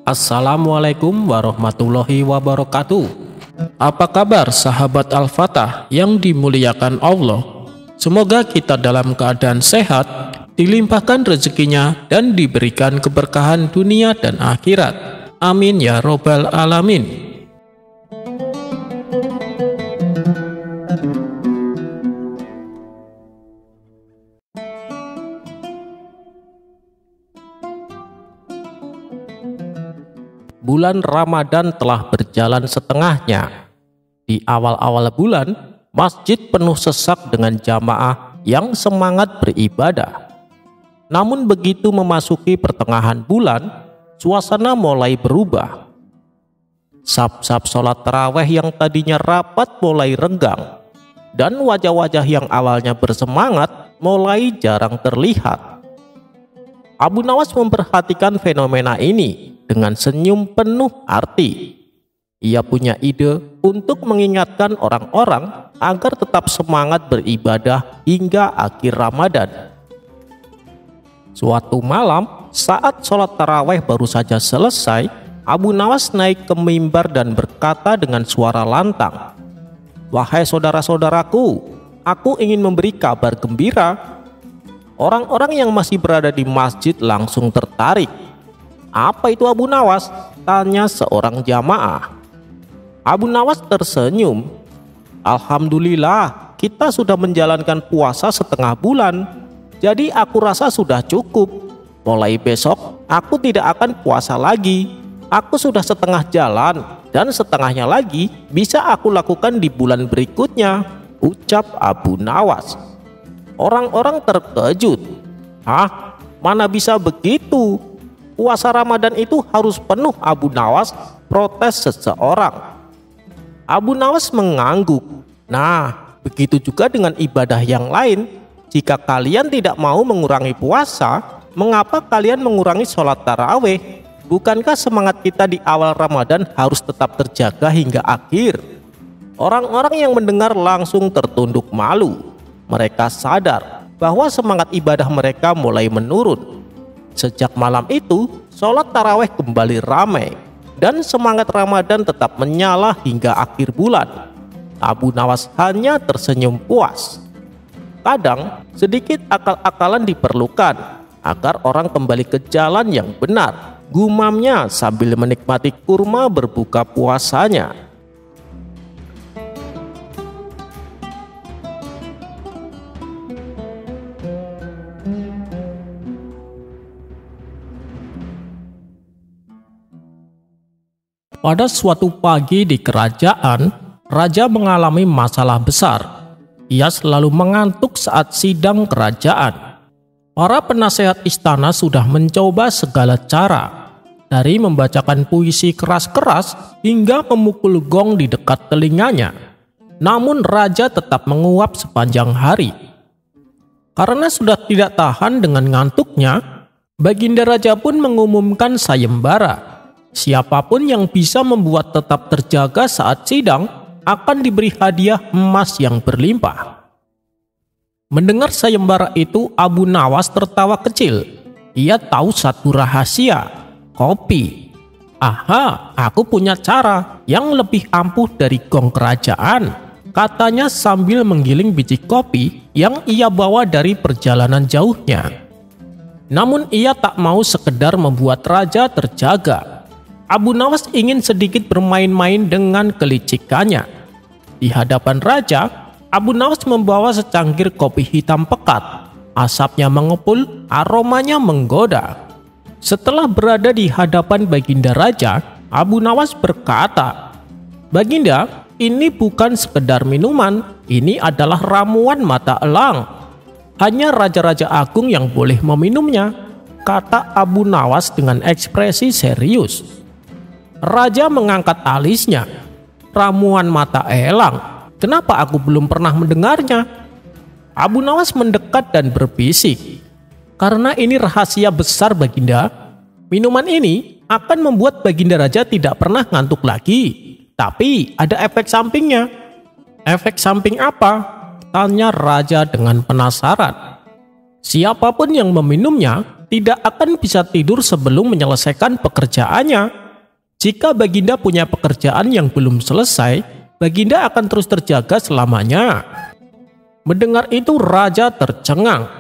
Assalamualaikum warahmatullahi wabarakatuh. Apa kabar sahabat Al-Fatah yang dimuliakan Allah? Semoga kita dalam keadaan sehat, dilimpahkan rezekinya dan diberikan keberkahan dunia dan akhirat. Amin ya robbal alamin. Bulan Ramadan telah berjalan setengahnya. Di awal-awal bulan, masjid penuh sesak dengan jamaah yang semangat beribadah. Namun begitu memasuki pertengahan bulan, suasana mulai berubah. Saf-saf sholat taraweh yang tadinya rapat mulai renggang, dan wajah-wajah yang awalnya bersemangat mulai jarang terlihat. Abu Nawas memperhatikan fenomena ini dengan senyum penuh arti. Ia punya ide untuk mengingatkan orang-orang agar tetap semangat beribadah hingga akhir Ramadan. Suatu malam, saat sholat taraweh baru saja selesai, Abu Nawas naik ke mimbar dan berkata dengan suara lantang, "Wahai saudara-saudaraku, aku ingin memberi kabar gembira." Orang-orang yang masih berada di masjid langsung tertarik. "Apa itu Abu Nawas?" tanya seorang jamaah. Abu Nawas tersenyum. "Alhamdulillah, kita sudah menjalankan puasa setengah bulan. Jadi aku rasa sudah cukup. Mulai besok, aku tidak akan puasa lagi. Aku sudah setengah jalan, dan setengahnya lagi bisa aku lakukan di bulan berikutnya," ucap Abu Nawas. Orang-orang terkejut. "Hah? Mana bisa begitu? Puasa Ramadan itu harus penuh Abu Nawas," protes seseorang. Abu Nawas mengangguk. "Nah, begitu juga dengan ibadah yang lain. Jika kalian tidak mau mengurangi puasa, mengapa kalian mengurangi sholat taraweh? Bukankah semangat kita di awal Ramadan harus tetap terjaga hingga akhir?" Orang-orang yang mendengar langsung tertunduk malu. Mereka sadar bahwa semangat ibadah mereka mulai menurun. Sejak malam itu, sholat taraweh kembali ramai dan semangat Ramadan tetap menyala hingga akhir bulan. Abu Nawas hanya tersenyum puas. Kadang, sedikit akal-akalan diperlukan agar orang kembali ke jalan yang benar, gumamnya sambil menikmati kurma berbuka puasanya. Pada suatu pagi di kerajaan, raja mengalami masalah besar. Ia selalu mengantuk saat sidang kerajaan. Para penasehat istana sudah mencoba segala cara, dari membacakan puisi keras-keras hingga memukul gong di dekat telinganya. Namun raja tetap menguap sepanjang hari. Karena sudah tidak tahan dengan ngantuknya, Baginda Raja pun mengumumkan sayembara. Siapapun yang bisa membuat tetap terjaga saat sidang akan diberi hadiah emas yang berlimpah. Mendengar sayembara itu, Abu Nawas tertawa kecil. Ia tahu satu rahasia, kopi. "Aha, aku punya cara yang lebih ampuh dari gong kerajaan," katanya sambil menggiling biji kopi yang ia bawa dari perjalanan jauhnya. Namun ia tak mau sekedar membuat raja terjaga. Abu Nawas ingin sedikit bermain-main dengan kelicikannya. Di hadapan raja, Abu Nawas membawa secangkir kopi hitam pekat. Asapnya mengepul, aromanya menggoda. Setelah berada di hadapan Baginda Raja, Abu Nawas berkata, "Baginda, ini bukan sekedar minuman, ini adalah ramuan mata elang. Hanya raja-raja agung yang boleh meminumnya," kata Abu Nawas dengan ekspresi serius. Raja mengangkat alisnya. "Ramuan mata elang? Kenapa aku belum pernah mendengarnya?" Abu Nawas mendekat dan berbisik, "Karena ini rahasia besar Baginda. Minuman ini akan membuat Baginda Raja tidak pernah ngantuk lagi. Tapi ada efek sampingnya." "Efek samping apa?" tanya raja dengan penasaran. "Siapapun yang meminumnya tidak akan bisa tidur sebelum menyelesaikan pekerjaannya. Jika Baginda punya pekerjaan yang belum selesai, Baginda akan terus terjaga selamanya. Mendengar itu raja tercengang.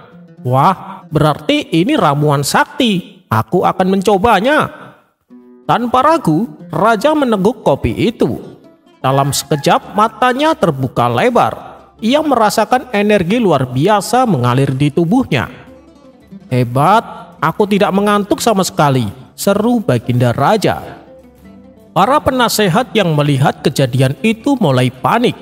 Wah, berarti ini ramuan sakti. Aku akan mencobanya. Tanpa ragu, raja meneguk kopi itu. Dalam sekejap matanya terbuka lebar. Ia merasakan energi luar biasa mengalir di tubuhnya. Hebat, aku tidak mengantuk sama sekali, seru Baginda Raja. Para penasehat yang melihat kejadian itu mulai panik.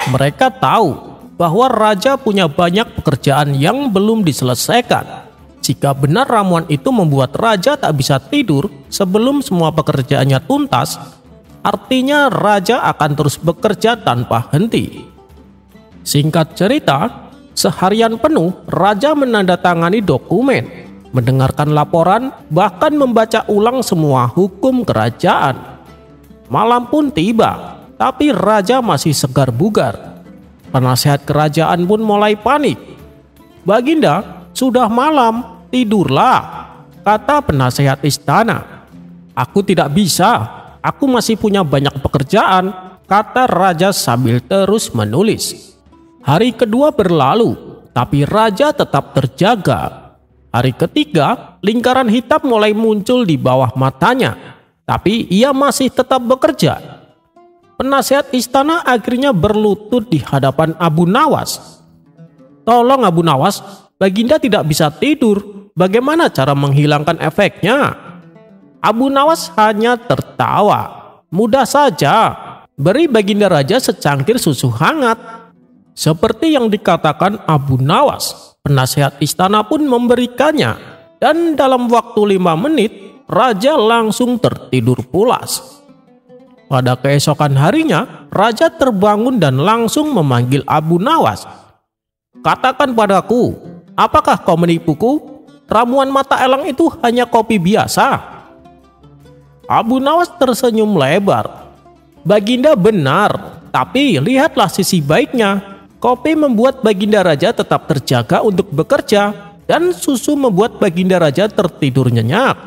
Mereka tahu bahwa raja punya banyak pekerjaan yang belum diselesaikan. Jika benar ramuan itu membuat raja tak bisa tidur sebelum semua pekerjaannya tuntas, artinya raja akan terus bekerja tanpa henti. Singkat cerita, seharian penuh raja menandatangani dokumen, mendengarkan laporan, bahkan membaca ulang semua hukum kerajaan. Malam pun tiba, tapi raja masih segar bugar. Penasehat kerajaan pun mulai panik. Baginda, sudah malam, tidurlah, kata penasehat istana. Aku tidak bisa, aku masih punya banyak pekerjaan, kata raja sambil terus menulis. Hari kedua berlalu, tapi raja tetap terjaga. Hari ketiga, lingkaran hitam mulai muncul di bawah matanya, tapi ia masih tetap bekerja. Penasehat istana akhirnya berlutut di hadapan Abu Nawas. Tolong Abu Nawas, Baginda tidak bisa tidur. Bagaimana cara menghilangkan efeknya? Abu Nawas hanya tertawa. Mudah saja, beri Baginda Raja secangkir susu hangat. Seperti yang dikatakan Abu Nawas, penasehat istana pun memberikannya. Dan dalam waktu 5 menit, raja langsung tertidur pulas. Pada keesokan harinya, raja terbangun dan langsung memanggil Abu Nawas. Katakan padaku, apakah kau menipuku? Ramuan mata elang itu hanya kopi biasa. Abu Nawas tersenyum lebar. Baginda benar, tapi lihatlah sisi baiknya. Kopi membuat Baginda Raja tetap terjaga untuk bekerja, dan susu membuat Baginda Raja tertidur nyenyak.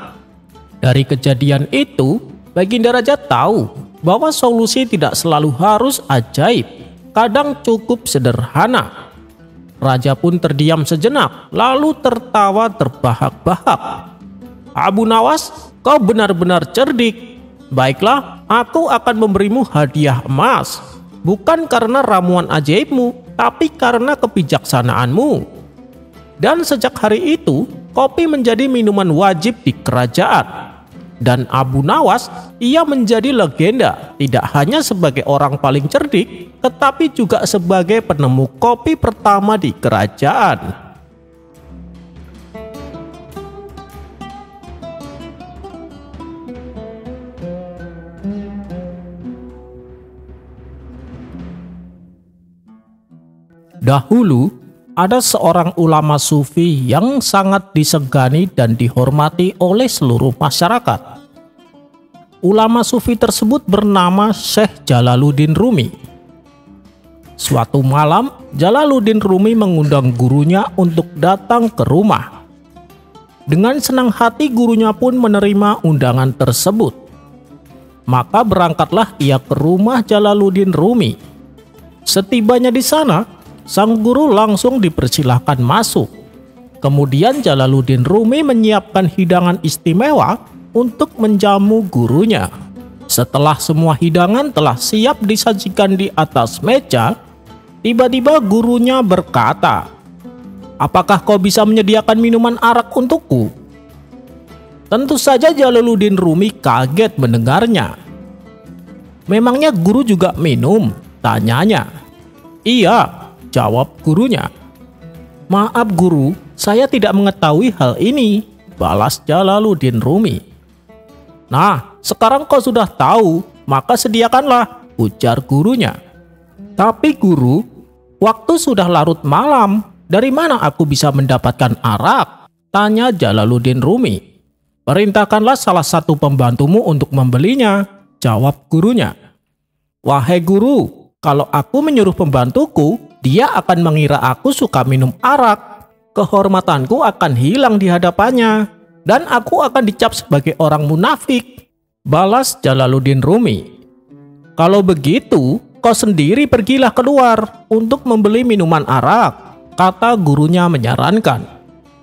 Dari kejadian itu, Baginda Raja tahu bahwa solusi tidak selalu harus ajaib, kadang cukup sederhana. Raja pun terdiam sejenak, lalu tertawa terbahak-bahak. Abu Nawas, kau benar-benar cerdik. Baiklah, aku akan memberimu hadiah emas. Bukan karena ramuan ajaibmu, tapi karena kebijaksanaanmu. Dan sejak hari itu, kopi menjadi minuman wajib di kerajaan. Dan Abu Nawas, ia menjadi legenda tidak hanya sebagai orang paling cerdik, tetapi juga sebagai penemu kopi pertama di kerajaan. Dahulu, ada seorang ulama sufi yang sangat disegani dan dihormati oleh seluruh masyarakat. Ulama sufi tersebut bernama Syekh Jalaluddin Rumi. Suatu malam, Jalaluddin Rumi mengundang gurunya untuk datang ke rumah. Dengan senang hati gurunya pun menerima undangan tersebut. Maka berangkatlah ia ke rumah Jalaluddin Rumi. Setibanya di sana, sang guru langsung dipersilahkan masuk. Kemudian Jalaluddin Rumi menyiapkan hidangan istimewa untuk menjamu gurunya. Setelah semua hidangan telah siap disajikan di atas meja, tiba-tiba gurunya berkata, "Apakah kau bisa menyediakan minuman arak untukku?" Tentu saja Jalaluddin Rumi kaget mendengarnya. "Memangnya guru juga minum?" tanyanya. "Iya," jawab gurunya. "Maaf guru, saya tidak mengetahui hal ini," balas Jalaluddin Rumi. "Nah, sekarang kau sudah tahu, maka sediakanlah," ujar gurunya. "Tapi guru, waktu sudah larut malam, dari mana aku bisa mendapatkan arak?" tanya Jalaluddin Rumi. "Perintahkanlah salah satu pembantumu untuk membelinya," jawab gurunya. "Wahai guru, kalau aku menyuruh pembantuku, dia akan mengira aku suka minum arak. kehormatanku akan hilang di hadapannya, dan aku akan dicap sebagai orang munafik," balas Jalaluddin Rumi. "Kalau begitu, kau sendiri pergilah keluar untuk membeli minuman arak," kata gurunya menyarankan.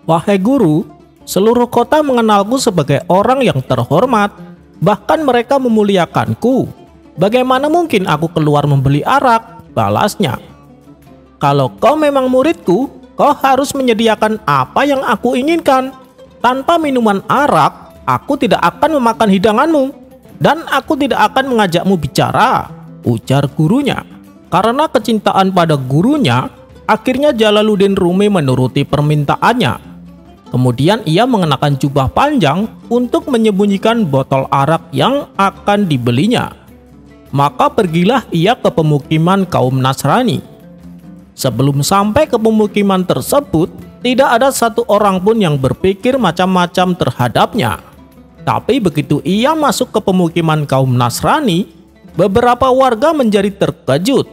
"Wahai guru, seluruh kota mengenalku sebagai orang yang terhormat, bahkan mereka memuliakanku. Bagaimana mungkin aku keluar membeli arak?" balasnya. "Kalau kau memang muridku, kau harus menyediakan apa yang aku inginkan. Tanpa minuman arak, aku tidak akan memakan hidanganmu, dan aku tidak akan mengajakmu bicara," ujar gurunya. Karena kecintaan pada gurunya, akhirnya Jalaluddin Rumi menuruti permintaannya. Kemudian ia mengenakan jubah panjang untuk menyembunyikan botol arak yang akan dibelinya. Maka pergilah ia ke pemukiman kaum Nasrani. Sebelum sampai ke pemukiman tersebut, tidak ada satu orang pun yang berpikir macam-macam terhadapnya. Tapi begitu ia masuk ke pemukiman kaum Nasrani, beberapa warga menjadi terkejut,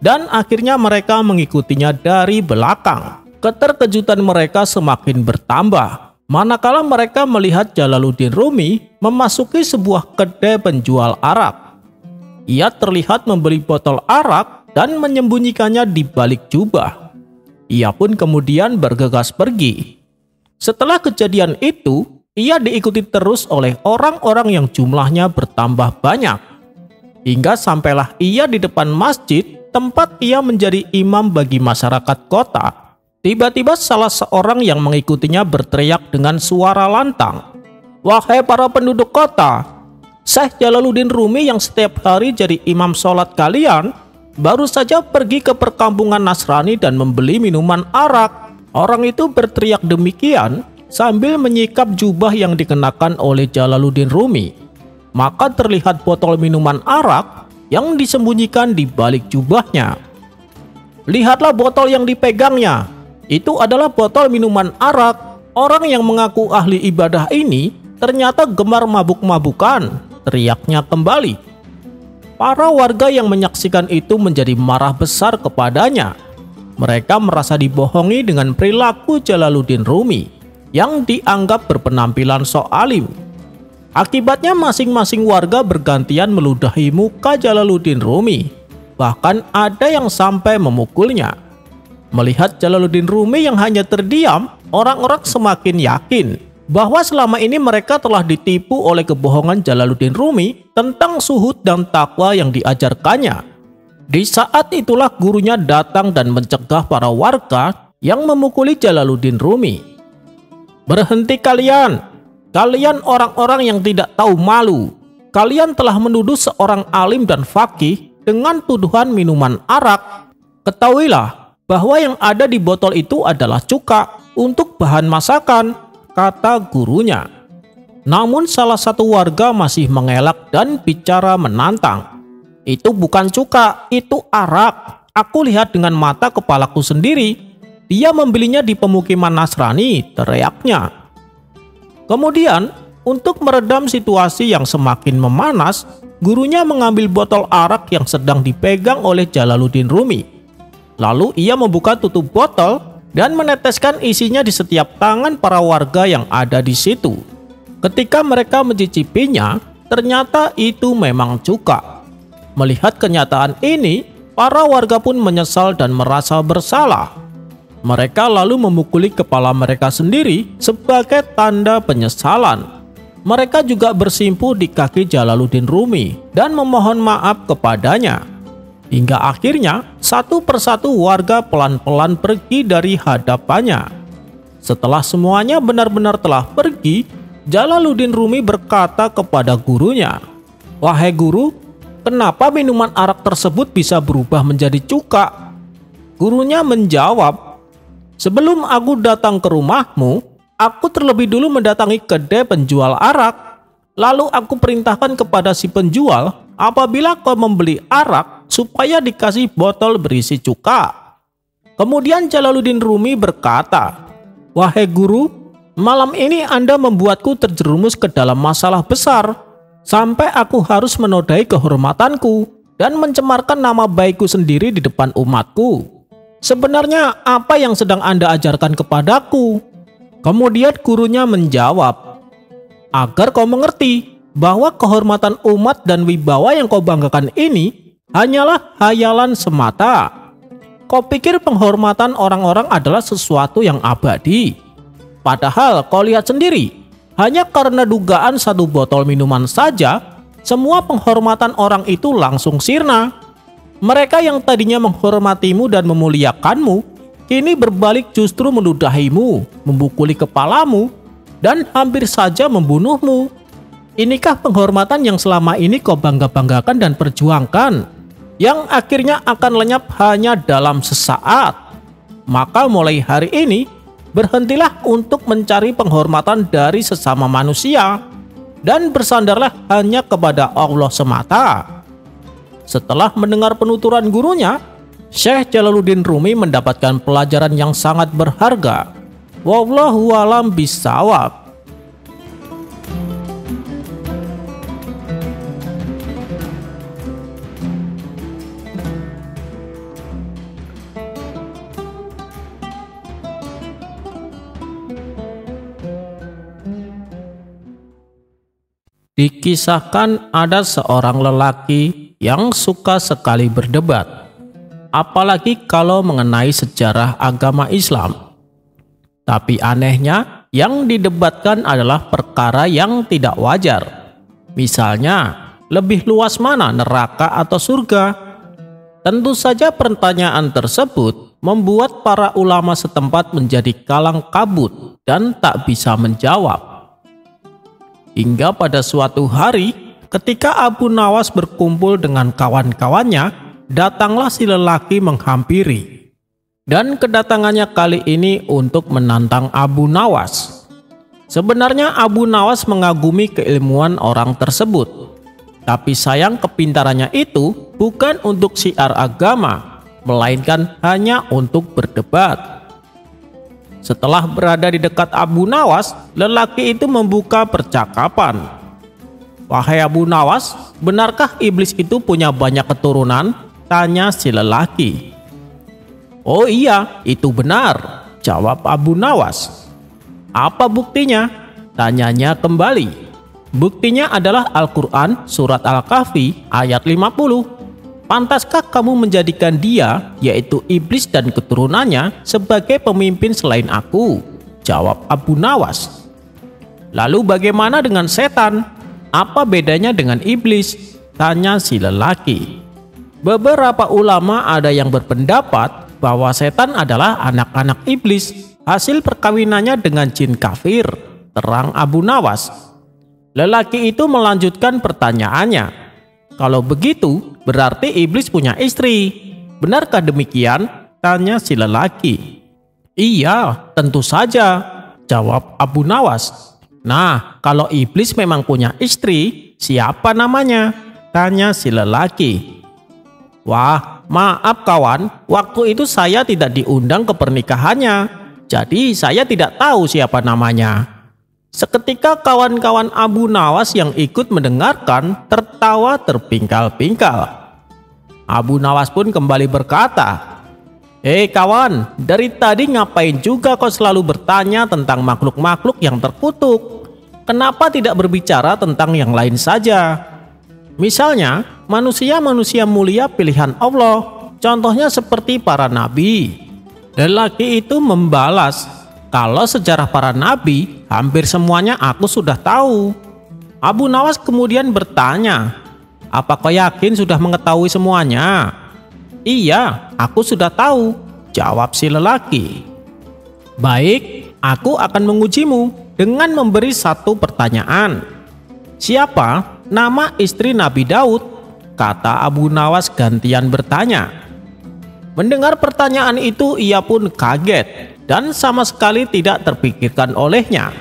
dan akhirnya mereka mengikutinya dari belakang. Keterkejutan mereka semakin bertambah manakala mereka melihat Jalaluddin Rumi memasuki sebuah kedai penjual arak. Ia terlihat membeli botol arak dan menyembunyikannya di balik jubah. Ia pun kemudian bergegas pergi. Setelah kejadian itu, ia diikuti terus oleh orang-orang yang jumlahnya bertambah banyak. Hingga sampailah ia di depan masjid tempat ia menjadi imam bagi masyarakat kota. Tiba-tiba salah seorang yang mengikutinya berteriak dengan suara lantang, "Wahai para penduduk kota, Syekh Jalaluddin Rumi yang setiap hari jadi imam sholat kalian baru saja pergi ke perkampungan Nasrani dan membeli minuman arak." Orang itu berteriak demikian sambil menyikap jubah yang dikenakan oleh Jalaluddin Rumi. Maka terlihat botol minuman arak yang disembunyikan di balik jubahnya. "Lihatlah botol yang dipegangnya. Itu adalah botol minuman arak. Orang yang mengaku ahli ibadah ini ternyata gemar mabuk-mabukan," teriaknya kembali. Para warga yang menyaksikan itu menjadi marah besar kepadanya. Mereka merasa dibohongi dengan perilaku Jalaluddin Rumi yang dianggap berpenampilan sok alim. Akibatnya masing-masing warga bergantian meludahi muka Jalaluddin Rumi. Bahkan ada yang sampai memukulnya. Melihat Jalaluddin Rumi yang hanya terdiam, orang-orang semakin yakin bahwa selama ini mereka telah ditipu oleh kebohongan Jalaluddin Rumi tentang zuhud dan takwa yang diajarkannya. Di saat itulah gurunya datang dan mencegah para warga yang memukuli Jalaluddin Rumi. "Berhenti kalian! Kalian orang-orang yang tidak tahu malu. Kalian telah menuduh seorang alim dan faqih dengan tuduhan minuman arak. Ketahuilah bahwa yang ada di botol itu adalah cuka untuk bahan masakan," kata gurunya. Namun salah satu warga masih mengelak dan bicara menantang. "Itu bukan cuka, itu arak. Aku lihat dengan mata kepalaku sendiri. Dia membelinya di pemukiman Nasrani," teriaknya. Kemudian, untuk meredam situasi yang semakin memanas, gurunya mengambil botol arak yang sedang dipegang oleh Jalaluddin Rumi. Lalu ia membuka tutup botol dan meneteskan isinya di setiap tangan para warga yang ada di situ. Ketika mereka mencicipinya, ternyata itu memang cuka. Melihat kenyataan ini, para warga pun menyesal dan merasa bersalah. Mereka lalu memukuli kepala mereka sendiri sebagai tanda penyesalan. Mereka juga bersimpuh di kaki Jalaluddin Rumi dan memohon maaf kepadanya. Hingga akhirnya satu persatu warga pelan-pelan pergi dari hadapannya. Setelah semuanya benar-benar telah pergi, Jalaluddin Rumi berkata kepada gurunya, "Wahai guru, kenapa minuman arak tersebut bisa berubah menjadi cuka?" Gurunya menjawab, "Sebelum aku datang ke rumahmu, aku terlebih dulu mendatangi kedai penjual arak. Lalu aku perintahkan kepada si penjual, apabila kau membeli arak, supaya dikasih botol berisi cuka." Kemudian Jalaluddin Rumi berkata, "Wahai guru, malam ini Anda membuatku terjerumus ke dalam masalah besar, sampai aku harus menodai kehormatanku dan mencemarkan nama baikku sendiri di depan umatku. "Sebenarnya apa yang sedang Anda ajarkan kepadaku?" Kemudian gurunya menjawab, "Agar kau mengerti bahwa kehormatan umat dan wibawa yang kau banggakan ini hanyalah hayalan semata. Kau pikir penghormatan orang-orang adalah sesuatu yang abadi. Padahal kau lihat sendiri, hanya karena dugaan satu botol minuman saja, semua penghormatan orang itu langsung sirna. Mereka yang tadinya menghormatimu dan memuliakanmu, kini berbalik justru meludahimu, membukuli kepalamu, dan hampir saja membunuhmu. Inikah penghormatan yang selama ini kau bangga-banggakan dan perjuangkan, yang akhirnya akan lenyap hanya dalam sesaat? Maka mulai hari ini, berhentilah untuk mencari penghormatan dari sesama manusia, dan bersandarlah hanya kepada Allah semata." Setelah mendengar penuturan gurunya, Syekh Jalaluddin Rumi mendapatkan pelajaran yang sangat berharga. Wallahu a'lam bishawab. Dikisahkan ada seorang lelaki yang suka sekali berdebat, apalagi kalau mengenai sejarah agama Islam. Tapi anehnya, yang didebatkan adalah perkara yang tidak wajar. Misalnya, lebih luas mana neraka atau surga? Tentu saja pertanyaan tersebut membuat para ulama setempat menjadi kalang kabut dan tak bisa menjawab. Hingga pada suatu hari, ketika Abu Nawas berkumpul dengan kawan-kawannya, datanglah si lelaki menghampiri. Dan kedatangannya kali ini untuk menantang Abu Nawas. Sebenarnya Abu Nawas mengagumi keilmuan orang tersebut. Tapi sayang kepintarannya itu bukan untuk syiar agama, melainkan hanya untuk berdebat. Setelah berada di dekat Abu Nawas, lelaki itu membuka percakapan. "Wahai Abu Nawas, benarkah iblis itu punya banyak keturunan?" tanya si lelaki. "Oh iya, itu benar," jawab Abu Nawas. "Apa buktinya?" tanyanya kembali. "Buktinya adalah Al-Quran surat Al-Kahfi ayat 50. Pantaskah kamu menjadikan dia, yaitu iblis dan keturunannya, sebagai pemimpin selain aku?" jawab Abu Nawas. "Lalu bagaimana dengan setan? Apa bedanya dengan iblis?" tanya si lelaki. Beberapa ulama ada yang berpendapat bahwa setan adalah anak-anak iblis, hasil perkawinannya dengan jin kafir, terang Abu Nawas. Lelaki itu melanjutkan pertanyaannya. "Kalau begitu, berarti iblis punya istri. Benarkah demikian?" tanya si lelaki. "Iya, tentu saja," jawab Abu Nawas. "Nah, kalau iblis memang punya istri, siapa namanya?" tanya si lelaki. "Wah, maaf kawan, waktu itu saya tidak diundang ke pernikahannya, jadi saya tidak tahu siapa namanya." Seketika kawan-kawan Abu Nawas yang ikut mendengarkan tertawa terpingkal-pingkal. Abu Nawas pun kembali berkata, "Hei kawan, dari tadi ngapain juga kau selalu bertanya tentang makhluk-makhluk yang terkutuk? Kenapa tidak berbicara tentang yang lain saja? Misalnya, manusia-manusia mulia pilihan Allah, contohnya seperti para nabi." Lelaki itu membalas, "Kalau sejarah para nabi, hampir semuanya aku sudah tahu." Abu Nawas kemudian bertanya, "Apa kau yakin sudah mengetahui semuanya?" "Iya, aku sudah tahu," jawab si lelaki. "Baik, aku akan mengujimu dengan memberi satu pertanyaan. Siapa nama istri Nabi Daud?" kata Abu Nawas gantian bertanya. Mendengar pertanyaan itu, ia pun kaget dan sama sekali tidak terpikirkan olehnya.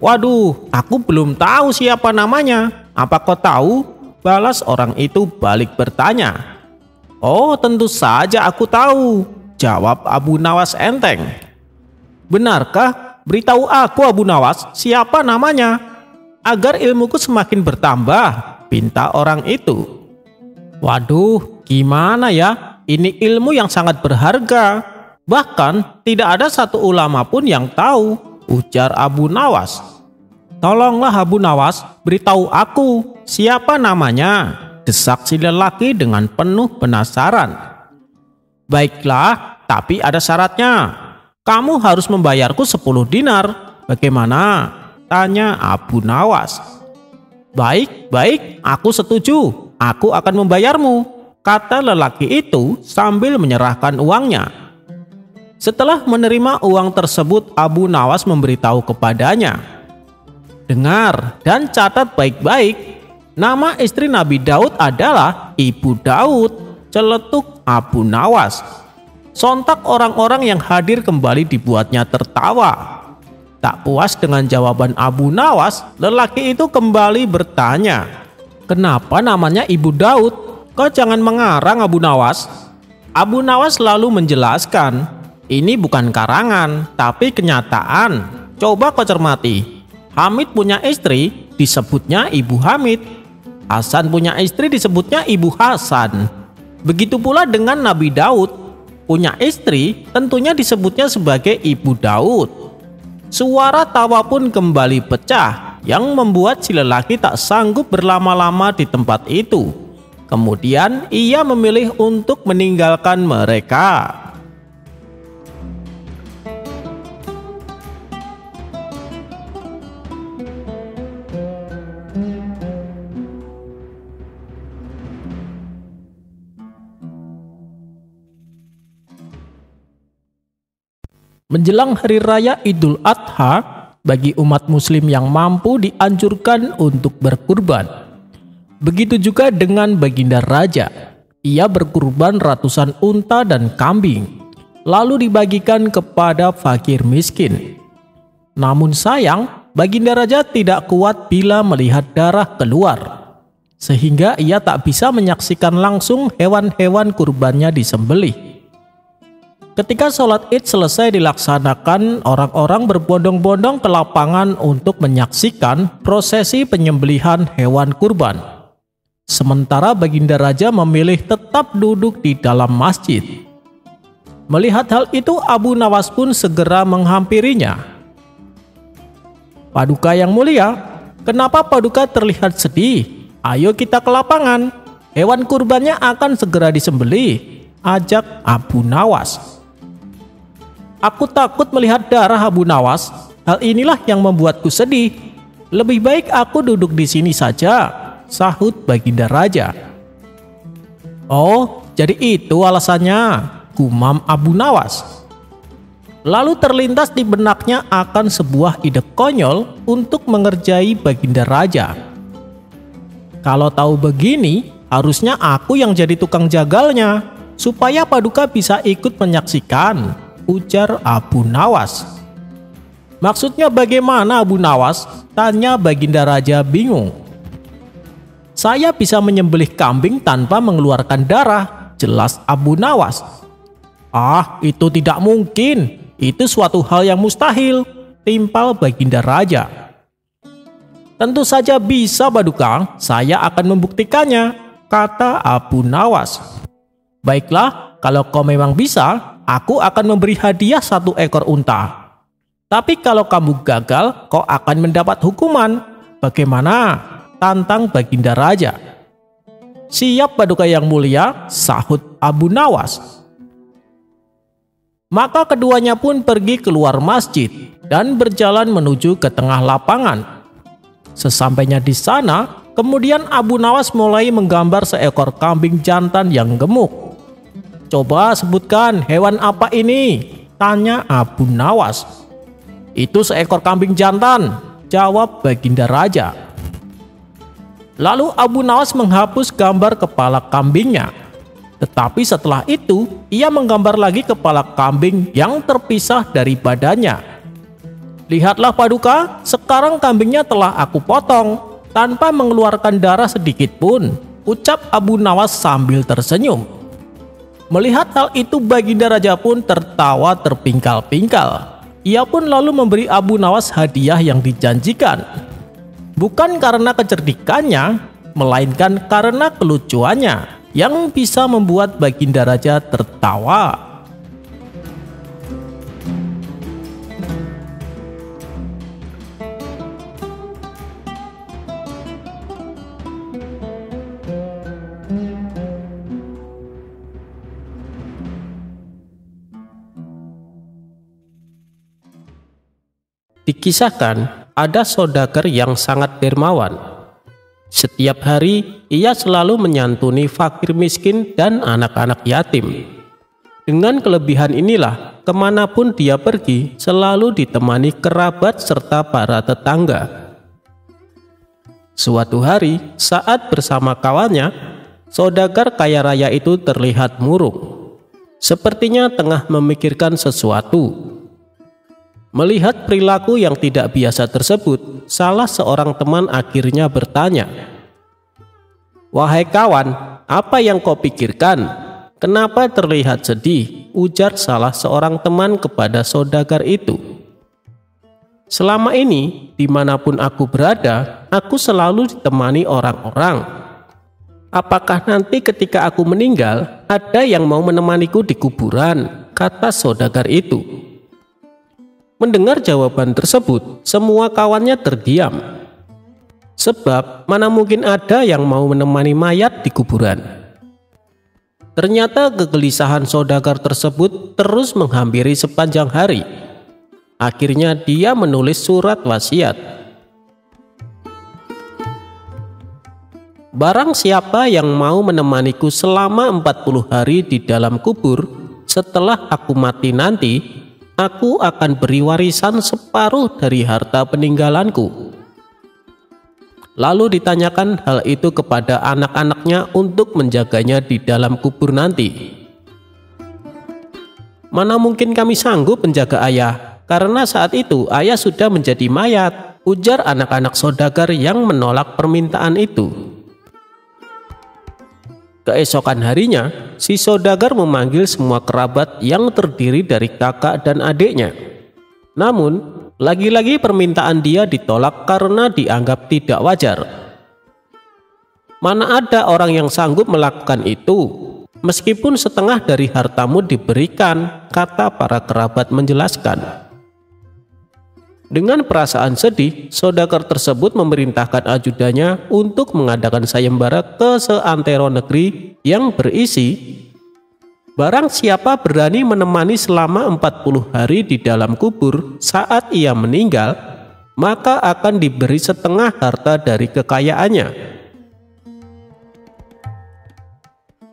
"Waduh, aku belum tahu siapa namanya. Apa kau tahu?" balas orang itu balik bertanya. "Oh, tentu saja aku tahu," jawab Abu Nawas enteng. "Benarkah? Beritahu aku Abu Nawas, siapa namanya? Agar ilmuku semakin bertambah," pinta orang itu. "Waduh, gimana ya? Ini ilmu yang sangat berharga. Bahkan tidak ada satu ulama pun yang tahu, ujar Abu Nawas. Tolonglah Abu Nawas, beritahu aku siapa namanya, desak si lelaki dengan penuh penasaran. Baiklah, tapi ada syaratnya. Kamu harus membayarku 10 dinar. Bagaimana? Tanya Abu Nawas. Baik, aku setuju. Aku akan membayarmu, kata lelaki itu sambil menyerahkan uangnya. Setelah menerima uang tersebut, Abu Nawas memberitahu kepadanya, dengar dan catat baik-baik, nama istri Nabi Daud adalah Ibu Daud, celetuk Abu Nawas. Sontak orang-orang yang hadir kembali dibuatnya tertawa. Tak puas dengan jawaban Abu Nawas, lelaki itu kembali bertanya, kenapa namanya Ibu Daud? Kau jangan mengarang Abu Nawas. Abu Nawas lalu menjelaskan, ini bukan karangan, tapi kenyataan. Coba kau cermati. Hamid punya istri, disebutnya Ibu Hamid. Hasan punya istri, disebutnya Ibu Hasan. Begitu pula dengan Nabi Daud. Punya istri, tentunya disebutnya sebagai Ibu Daud. Suara tawa pun kembali pecah, yang membuat si lelaki tak sanggup berlama-lama di tempat itu. Kemudian ia memilih untuk meninggalkan mereka. Menjelang hari raya Idul Adha, bagi umat muslim yang mampu dianjurkan untuk berkurban. Begitu juga dengan baginda raja. Ia berkurban ratusan unta dan kambing, lalu dibagikan kepada fakir miskin. Namun sayang, baginda raja tidak kuat bila melihat darah keluar, sehingga ia tak bisa menyaksikan langsung hewan-hewan kurbannya disembelih. Ketika sholat Id selesai dilaksanakan, orang-orang berbondong-bondong ke lapangan untuk menyaksikan prosesi penyembelihan hewan kurban. Sementara baginda raja memilih tetap duduk di dalam masjid. Melihat hal itu, Abu Nawas pun segera menghampirinya. Paduka yang mulia, kenapa Paduka terlihat sedih? Ayo kita ke lapangan. Hewan kurbannya akan segera disembelih, ajak Abu Nawas. Aku takut melihat darah Abu Nawas. Hal inilah yang membuatku sedih. Lebih baik aku duduk di sini saja, sahut baginda raja. Oh, jadi itu alasannya, gumam Abu Nawas. Lalu terlintas di benaknya akan sebuah ide konyol untuk mengerjai baginda raja. Kalau tahu begini, harusnya aku yang jadi tukang jagalnya, supaya Paduka bisa ikut menyaksikan, ujar Abu Nawas. Maksudnya bagaimana Abu Nawas? Tanya baginda raja bingung. Saya bisa menyembelih kambing tanpa mengeluarkan darah, jelas Abu Nawas. Ah, itu tidak mungkin. Itu suatu hal yang mustahil, timpal baginda raja. Tentu saja bisa Paduka, saya akan membuktikannya, kata Abu Nawas. Baiklah, kalau kau memang bisa, aku akan memberi hadiah 1 ekor unta. Tapi kalau kamu gagal, kau akan mendapat hukuman. Bagaimana? Tantang baginda raja. Siap Paduka yang mulia, sahut Abu Nawas. Maka keduanya pun pergi keluar masjid dan berjalan menuju ke tengah lapangan. Sesampainya di sana, kemudian Abu Nawas mulai menggambar seekor kambing jantan yang gemuk. Coba sebutkan hewan apa ini? Tanya Abu Nawas. Itu seekor kambing jantan, jawab baginda raja. Lalu Abu Nawas menghapus gambar kepala kambingnya. Tetapi setelah itu, ia menggambar lagi kepala kambing yang terpisah dari badannya. Lihatlah Paduka, sekarang kambingnya telah aku potong, tanpa mengeluarkan darah sedikit pun, ucap Abu Nawas sambil tersenyum. Melihat hal itu, baginda raja pun tertawa terpingkal-pingkal. Ia pun lalu memberi Abu Nawas hadiah yang dijanjikan. Bukan karena kecerdikannya, melainkan karena kelucuannya yang bisa membuat Baginda Raja tertawa. Dikisahkan ada saudagar yang sangat dermawan. Setiap hari ia selalu menyantuni fakir miskin dan anak-anak yatim. Dengan kelebihan inilah kemanapun dia pergi selalu ditemani kerabat serta para tetangga. Suatu hari saat bersama kawannya, saudagar kaya raya itu terlihat murung. Sepertinya tengah memikirkan sesuatu. Melihat perilaku yang tidak biasa tersebut, salah seorang teman akhirnya bertanya, "Wahai kawan, apa yang kau pikirkan? Kenapa terlihat sedih?" ujar salah seorang teman kepada saudagar itu. "Selama ini, dimanapun aku berada, aku selalu ditemani orang-orang. Apakah nanti ketika aku meninggal, ada yang mau menemaniku di kuburan?" kata saudagar itu. Mendengar jawaban tersebut, semua kawannya terdiam. Sebab mana mungkin ada yang mau menemani mayat di kuburan. Ternyata kegelisahan saudagar tersebut terus menghampiri sepanjang hari. Akhirnya dia menulis surat wasiat. "Barang siapa yang mau menemaniku selama 40 hari di dalam kubur, setelah aku mati nanti, aku akan beri warisan separuh dari harta peninggalanku." Lalu ditanyakan hal itu kepada anak-anaknya untuk menjaganya di dalam kubur nanti. "Mana mungkin kami sanggup menjaga ayah, karena saat itu ayah sudah menjadi mayat," ujar anak-anak saudagar yang menolak permintaan itu. Keesokan harinya, si saudagar memanggil semua kerabat yang terdiri dari kakak dan adiknya. Namun, lagi-lagi permintaan dia ditolak karena dianggap tidak wajar. "Mana ada orang yang sanggup melakukan itu, meskipun setengah dari hartamu diberikan," kata para kerabat menjelaskan. Dengan perasaan sedih, saudagar tersebut memerintahkan ajudannya untuk mengadakan sayembara ke seantero negeri yang berisi, "Barang siapa berani menemani selama 40 hari di dalam kubur saat ia meninggal, maka akan diberi setengah harta dari kekayaannya."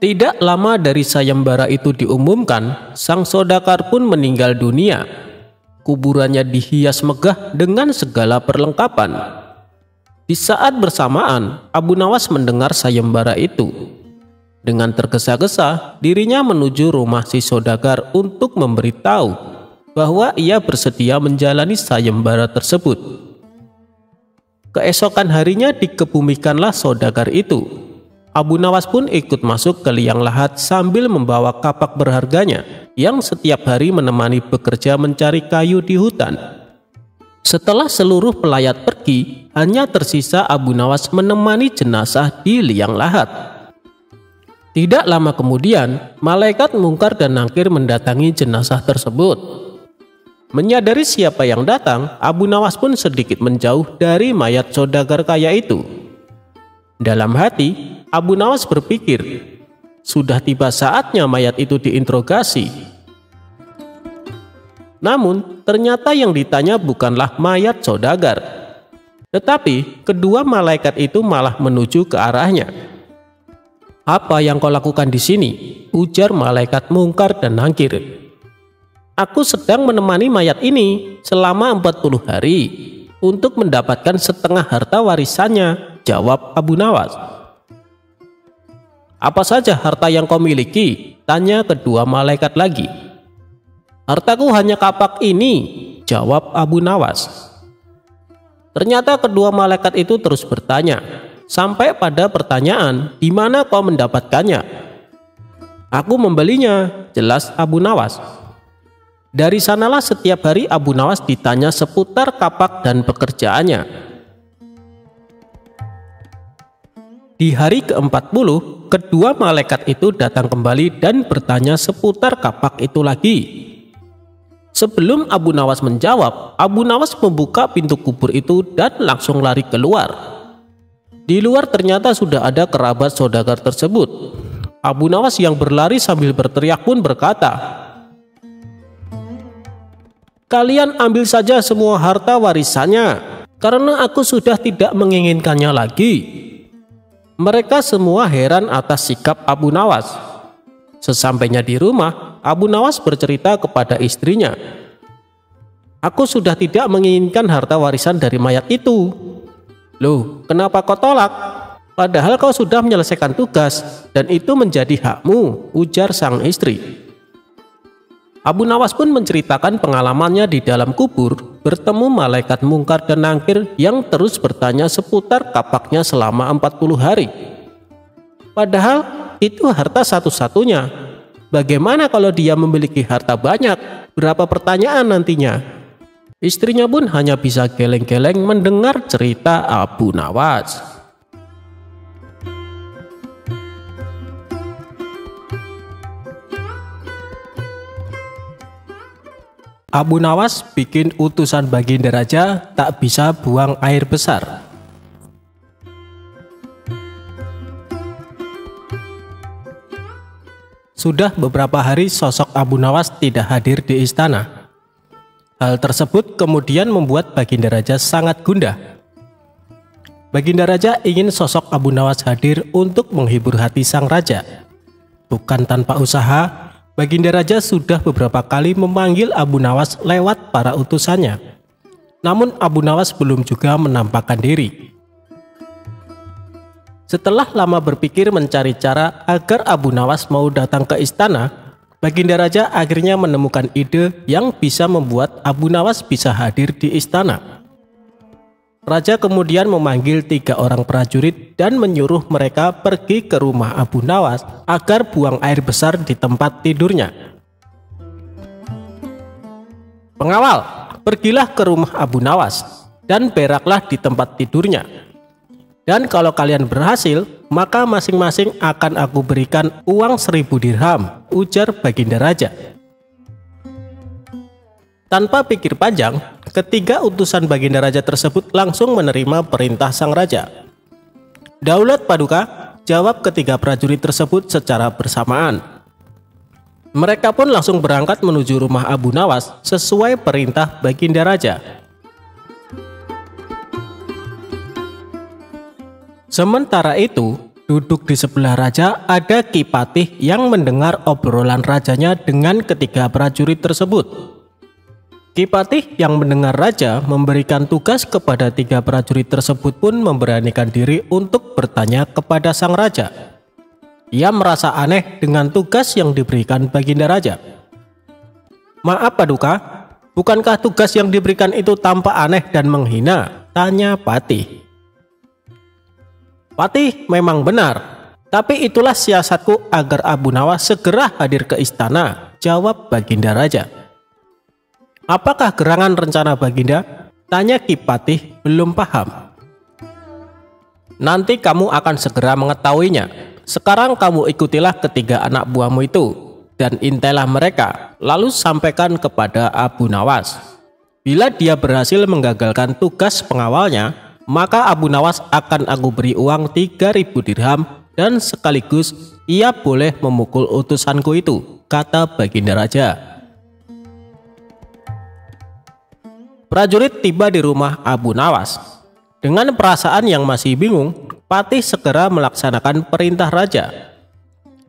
Tidak lama dari sayembara itu diumumkan, sang saudagar pun meninggal dunia. Kuburannya dihias megah dengan segala perlengkapan. Di saat bersamaan, Abu Nawas mendengar sayembara itu. Dengan tergesa-gesa, dirinya menuju rumah si saudagar untuk memberitahu bahwa ia bersedia menjalani sayembara tersebut. Keesokan harinya dikebumikanlah saudagar itu. Abu Nawas pun ikut masuk ke liang lahat sambil membawa kapak berharganya yang setiap hari menemani bekerja mencari kayu di hutan. Setelah seluruh pelayat pergi, hanya tersisa Abu Nawas menemani jenazah di liang lahat. Tidak lama kemudian, malaikat Mungkar dan Nakir mendatangi jenazah tersebut. Menyadari siapa yang datang, Abu Nawas pun sedikit menjauh dari mayat saudagar kaya itu. Dalam hati, Abu Nawas berpikir, sudah tiba saatnya mayat itu diinterogasi. Namun, ternyata yang ditanya bukanlah mayat saudagar, tetapi kedua malaikat itu malah menuju ke arahnya. "Apa yang kau lakukan di sini?" ujar malaikat Mungkar dan Nakir. "Aku sedang menemani mayat ini selama 40 hari untuk mendapatkan setengah harta warisannya," jawab Abu Nawas. "Apa saja harta yang kau miliki?" tanya kedua malaikat lagi. "Hartaku hanya kapak ini," jawab Abu Nawas. Ternyata kedua malaikat itu terus bertanya, sampai pada pertanyaan, "Di mana kau mendapatkannya?" "Aku membelinya," jelas Abu Nawas. Dari sanalah setiap hari Abu Nawas ditanya seputar kapak dan pekerjaannya. Di hari ke-40, kedua malaikat itu datang kembali dan bertanya seputar kapak itu lagi. Sebelum Abu Nawas menjawab, Abu Nawas membuka pintu kubur itu dan langsung lari keluar. Di luar ternyata sudah ada kerabat saudagar tersebut. Abu Nawas yang berlari sambil berteriak pun berkata, "Kalian ambil saja semua harta warisannya, karena aku sudah tidak menginginkannya lagi." Mereka semua heran atas sikap Abu Nawas. Sesampainya di rumah, Abu Nawas bercerita kepada istrinya, "Aku sudah tidak menginginkan harta warisan dari mayat itu." "Loh, kenapa kau tolak? Padahal kau sudah menyelesaikan tugas dan itu menjadi hakmu," ujar sang istri. Abu Nawas pun menceritakan pengalamannya di dalam kubur bertemu malaikat mungkar dan nangkir yang terus bertanya seputar kapaknya selama 40 hari. Padahal itu harta satu-satunya. Bagaimana kalau dia memiliki harta banyak? Berapa pertanyaan nantinya? Istrinya pun hanya bisa geleng-geleng mendengar cerita Abu Nawas. Abu Nawas bikin utusan Baginda Raja tak bisa buang air besar. Sudah beberapa hari sosok Abu Nawas tidak hadir di istana. Hal tersebut kemudian membuat Baginda Raja sangat gundah. Baginda Raja ingin sosok Abu Nawas hadir untuk menghibur hati sang raja. Bukan tanpa usaha, Baginda Raja sudah beberapa kali memanggil Abu Nawas lewat para utusannya. Namun Abu Nawas belum juga menampakkan diri. Setelah lama berpikir mencari cara agar Abu Nawas mau datang ke istana, Baginda Raja akhirnya menemukan ide yang bisa membuat Abu Nawas bisa hadir di istana. Raja kemudian memanggil 3 orang prajurit dan menyuruh mereka pergi ke rumah Abu Nawas agar buang air besar di tempat tidurnya. "Pengawal, pergilah ke rumah Abu Nawas dan beraklah di tempat tidurnya. Dan kalau kalian berhasil, maka masing-masing akan aku berikan uang 1000 dirham, ujar Baginda Raja. Tanpa pikir panjang, ketiga utusan Baginda Raja tersebut langsung menerima perintah sang raja. "Daulat Paduka," jawab ketiga prajurit tersebut secara bersamaan. Mereka pun langsung berangkat menuju rumah Abu Nawas sesuai perintah Baginda Raja. Sementara itu, duduk di sebelah raja ada Ki Patih yang mendengar obrolan rajanya dengan ketiga prajurit tersebut. Ki Patih yang mendengar raja memberikan tugas kepada 3 prajurit tersebut pun memberanikan diri untuk bertanya kepada sang raja. Ia merasa aneh dengan tugas yang diberikan Baginda Raja. "Maaf Paduka, bukankah tugas yang diberikan itu tampak aneh dan menghina?" tanya Patih. "Patih, memang benar, tapi itulah siasatku agar Abu Nawas segera hadir ke istana," jawab Baginda Raja. "Apakah gerangan rencana Baginda?" tanya Ki Patih belum paham. "Nanti kamu akan segera mengetahuinya. Sekarang kamu ikutilah ketiga anak buahmu itu dan intailah mereka, lalu sampaikan kepada Abu Nawas. Bila dia berhasil menggagalkan tugas pengawalnya, maka Abu Nawas akan aku beri uang 3000 dirham dan sekaligus ia boleh memukul utusanku itu," kata Baginda Raja. Prajurit tiba di rumah Abu Nawas. Dengan perasaan yang masih bingung, Patih segera melaksanakan perintah raja.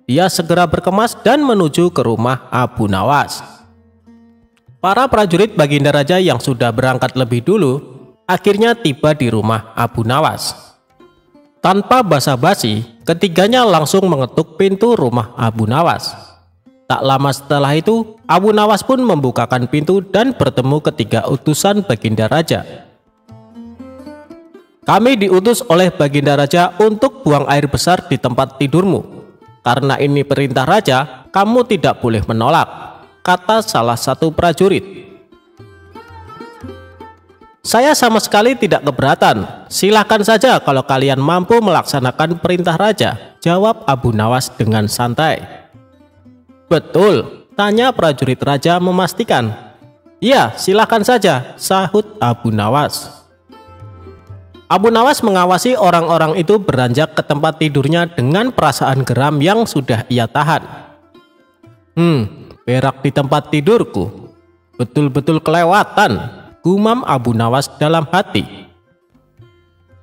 Dia segera berkemas dan menuju ke rumah Abu Nawas. Para prajurit Baginda Raja yang sudah berangkat lebih dulu akhirnya tiba di rumah Abu Nawas. Tanpa basa-basi, ketiganya langsung mengetuk pintu rumah Abu Nawas. Tak lama setelah itu, Abu Nawas pun membukakan pintu dan bertemu ketiga utusan Baginda Raja. "Kami diutus oleh Baginda Raja untuk buang air besar di tempat tidurmu. Karena ini perintah Raja, kamu tidak boleh menolak," kata salah satu prajurit. Saya sama sekali tidak keberatan. Silahkan saja kalau kalian mampu melaksanakan perintah raja, jawab Abu Nawas dengan santai. Betul, tanya prajurit raja memastikan. Ya, silahkan saja, sahut Abu Nawas. Abu Nawas mengawasi orang-orang itu beranjak ke tempat tidurnya dengan perasaan geram yang sudah ia tahan. Berak di tempat tidurku. Betul-betul kelewatan, gumam Abu Nawas dalam hati.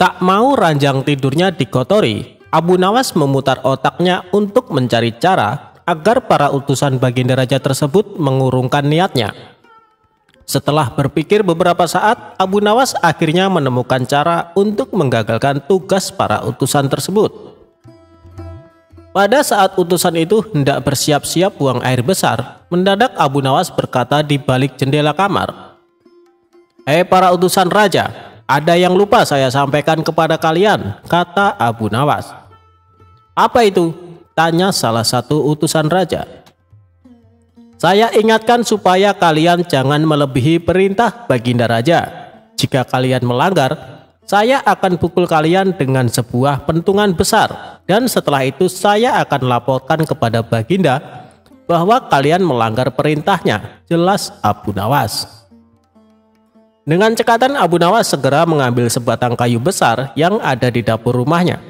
Tak mau ranjang tidurnya dikotori, Abu Nawas memutar otaknya untuk mencari cara agar para utusan baginda raja tersebut mengurungkan niatnya. Setelah berpikir beberapa saat, Abu Nawas akhirnya menemukan cara untuk menggagalkan tugas para utusan tersebut. Pada saat utusan itu hendak bersiap-siap buang air besar, mendadak Abu Nawas berkata di balik jendela kamar, "Hei para utusan raja, ada yang lupa saya sampaikan kepada kalian," kata Abu Nawas. "Apa itu?" tanya salah satu utusan raja. "Saya ingatkan supaya kalian jangan melebihi perintah baginda raja. Jika kalian melanggar, saya akan pukul kalian dengan sebuah pentungan besar, dan setelah itu saya akan laporkan kepada baginda bahwa kalian melanggar perintahnya," jelas Abu Nawas. Dengan cekatan Abu Nawas segera mengambil sebatang kayu besar yang ada di dapur rumahnya.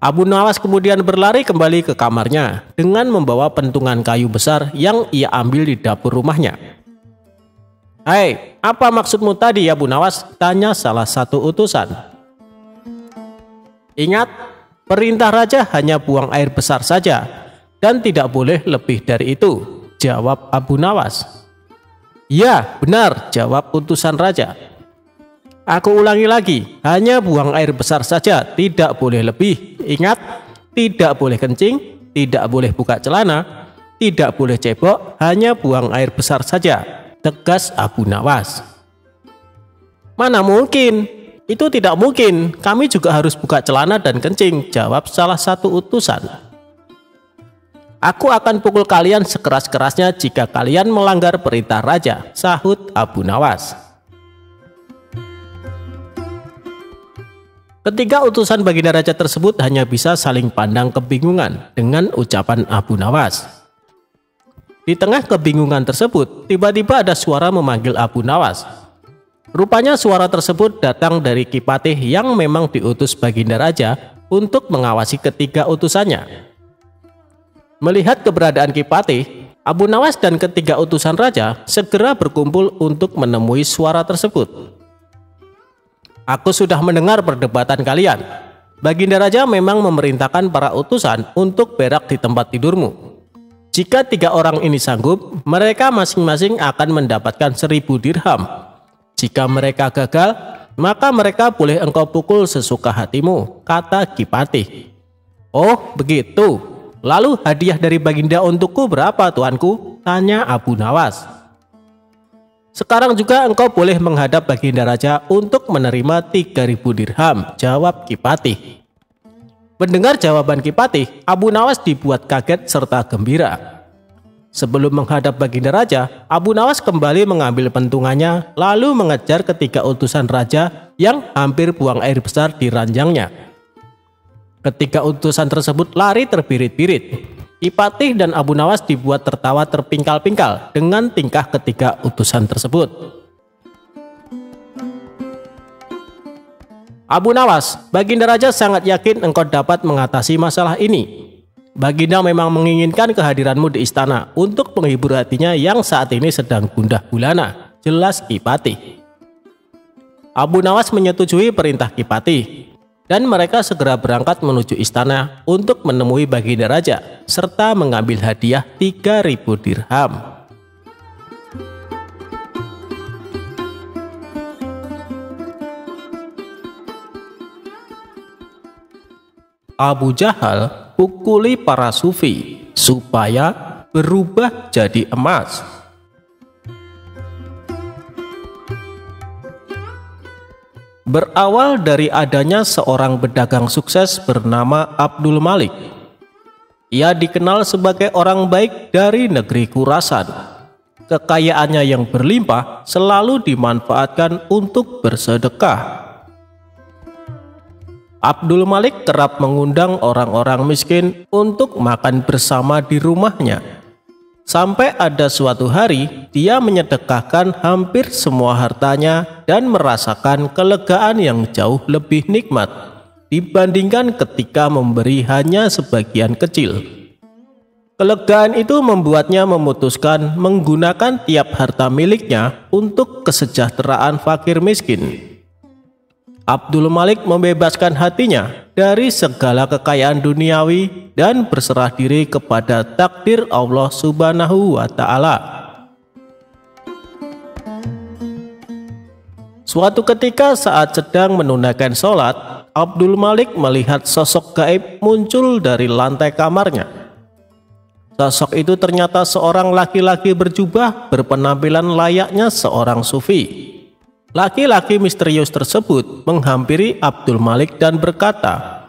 Abu Nawas kemudian berlari kembali ke kamarnya dengan membawa pentungan kayu besar yang ia ambil di dapur rumahnya. "Hei, apa maksudmu tadi Abu Nawas?" tanya salah satu utusan. "Ingat, perintah raja hanya buang air besar saja dan tidak boleh lebih dari itu," jawab Abu Nawas. "Ya, benar," jawab utusan raja. "Aku ulangi lagi, hanya buang air besar saja, tidak boleh lebih. Ingat, tidak boleh kencing, tidak boleh buka celana, tidak boleh cebok, hanya buang air besar saja," tegas Abu Nawas. "Mana mungkin, itu tidak mungkin, kami juga harus buka celana dan kencing," jawab salah satu utusan. "Aku akan pukul kalian sekeras-kerasnya jika kalian melanggar perintah raja," sahut Abu Nawas. Ketiga utusan baginda raja tersebut hanya bisa saling pandang kebingungan dengan ucapan Abu Nawas. Di tengah kebingungan tersebut, tiba-tiba ada suara memanggil Abu Nawas. Rupanya suara tersebut datang dari Kipatih yang memang diutus baginda raja untuk mengawasi ketiga utusannya. Melihat keberadaan Kipatih, Abu Nawas dan ketiga utusan raja segera berkumpul untuk menemui suara tersebut. "Aku sudah mendengar perdebatan kalian. Baginda raja memang memerintahkan para utusan untuk berak di tempat tidurmu. Jika 3 orang ini sanggup, mereka masing-masing akan mendapatkan 1000 dirham. Jika mereka gagal, maka mereka boleh engkau pukul sesuka hatimu," kata Kipatih. "Oh, begitu. Lalu hadiah dari baginda untukku berapa, tuanku?" tanya Abu Nawas. "Sekarang juga engkau boleh menghadap baginda raja untuk menerima 3000 dirham," jawab Kipatih. Mendengar jawaban Kipatih, Abu Nawas dibuat kaget serta gembira. Sebelum menghadap baginda raja, Abu Nawas kembali mengambil pentungannya lalu mengejar ketiga utusan raja yang hampir buang air besar di ranjangnya. Ketiga utusan tersebut lari terbirit-birit. Kipatih dan Abu Nawas dibuat tertawa terpingkal-pingkal dengan tingkah ketiga utusan tersebut. "Abu Nawas, baginda raja sangat yakin engkau dapat mengatasi masalah ini. Baginda memang menginginkan kehadiranmu di istana untuk menghibur hatinya yang saat ini sedang gundah gulana," jelas Kipatih. Abu Nawas menyetujui perintah Kipatih dan mereka segera berangkat menuju istana untuk menemui baginda raja serta mengambil hadiah 3000 dirham. Abu Jahal pukuli para sufi supaya berubah jadi emas. Berawal dari adanya seorang pedagang sukses bernama Abdul Malik. Ia dikenal sebagai orang baik dari negeri Khurasan. Kekayaannya yang berlimpah selalu dimanfaatkan untuk bersedekah. Abdul Malik kerap mengundang orang-orang miskin untuk makan bersama di rumahnya. Sampai ada suatu hari, dia menyedekahkan hampir semua hartanya dan merasakan kelegaan yang jauh lebih nikmat dibandingkan ketika memberi hanya sebagian kecil. Kelegaan itu membuatnya memutuskan menggunakan tiap harta miliknya untuk kesejahteraan fakir miskin. Abdul Malik membebaskan hatinya dari segala kekayaan duniawi dan berserah diri kepada takdir Allah Subhanahu wa Ta'ala. Suatu ketika saat sedang menunaikan sholat, Abdul Malik melihat sosok gaib muncul dari lantai kamarnya. Sosok itu ternyata seorang laki-laki berjubah berpenampilan layaknya seorang sufi. Laki-laki misterius tersebut menghampiri Abdul Malik dan berkata,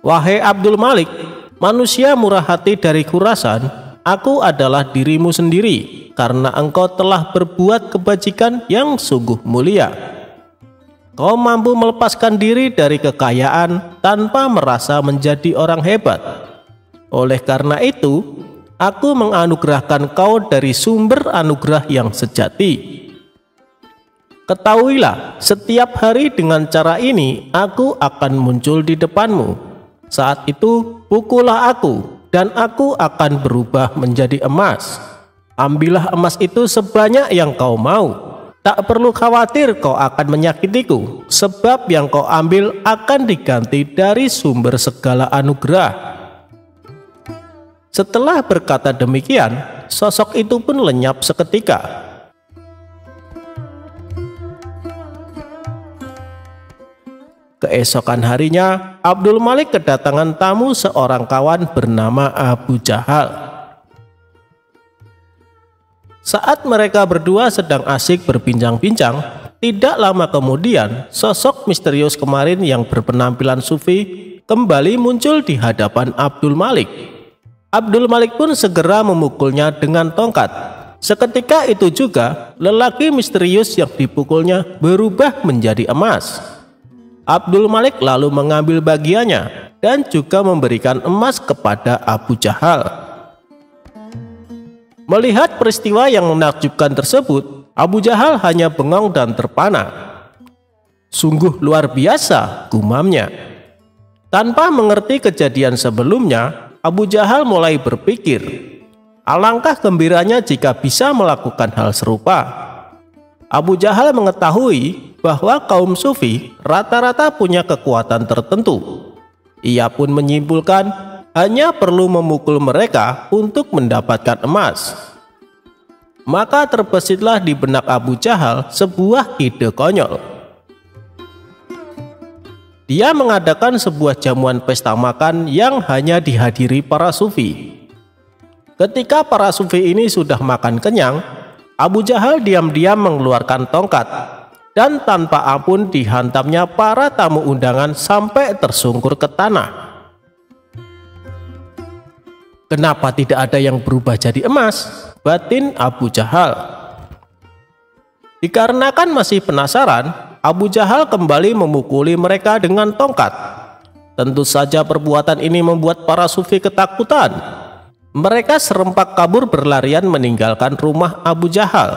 "Wahai Abdul Malik, manusia murah hati dari Khurasan, aku adalah dirimu sendiri karena engkau telah berbuat kebajikan yang sungguh mulia. Kau mampu melepaskan diri dari kekayaan tanpa merasa menjadi orang hebat. Oleh karena itu, aku menganugerahkan kau dari sumber anugerah yang sejati. Ketahuilah, setiap hari dengan cara ini aku akan muncul di depanmu. Saat itu pukullah aku dan aku akan berubah menjadi emas. Ambillah emas itu sebanyak yang kau mau. Tak perlu khawatir kau akan menyakitiku, sebab yang kau ambil akan diganti dari sumber segala anugerah." Setelah berkata demikian, sosok itu pun lenyap seketika. Keesokan harinya, Abdul Malik kedatangan tamu seorang kawan bernama Abu Jahal. Saat mereka berdua sedang asik berbincang-bincang, tidak lama kemudian sosok misterius kemarin yang berpenampilan sufi kembali muncul di hadapan Abdul Malik. Abdul Malik pun segera memukulnya dengan tongkat. Seketika itu juga lelaki misterius yang dipukulnya berubah menjadi emas. Abdul Malik lalu mengambil bagiannya dan juga memberikan emas kepada Abu Jahal. Melihat peristiwa yang menakjubkan tersebut, Abu Jahal hanya bengong dan terpana. "Sungguh luar biasa," gumamnya. Tanpa mengerti kejadian sebelumnya, Abu Jahal mulai berpikir, alangkah gembiranya jika bisa melakukan hal serupa. Abu Jahal mengetahui bahwa kaum sufi rata-rata punya kekuatan tertentu. Ia pun menyimpulkan hanya perlu memukul mereka untuk mendapatkan emas. Maka terbesitlah di benak Abu Jahal sebuah ide konyol. Dia mengadakan sebuah jamuan pesta makan yang hanya dihadiri para sufi. Ketika para sufi ini sudah makan kenyang, Abu Jahal diam-diam mengeluarkan tongkat dan tanpa ampun dihantamnya para tamu undangan sampai tersungkur ke tanah. "Kenapa tidak ada yang berubah jadi emas?" batin Abu Jahal. Dikarenakan masih penasaran, Abu Jahal kembali memukuli mereka dengan tongkat. Tentu saja perbuatan ini membuat para sufi ketakutan. Mereka serempak kabur berlarian meninggalkan rumah Abu Jahal.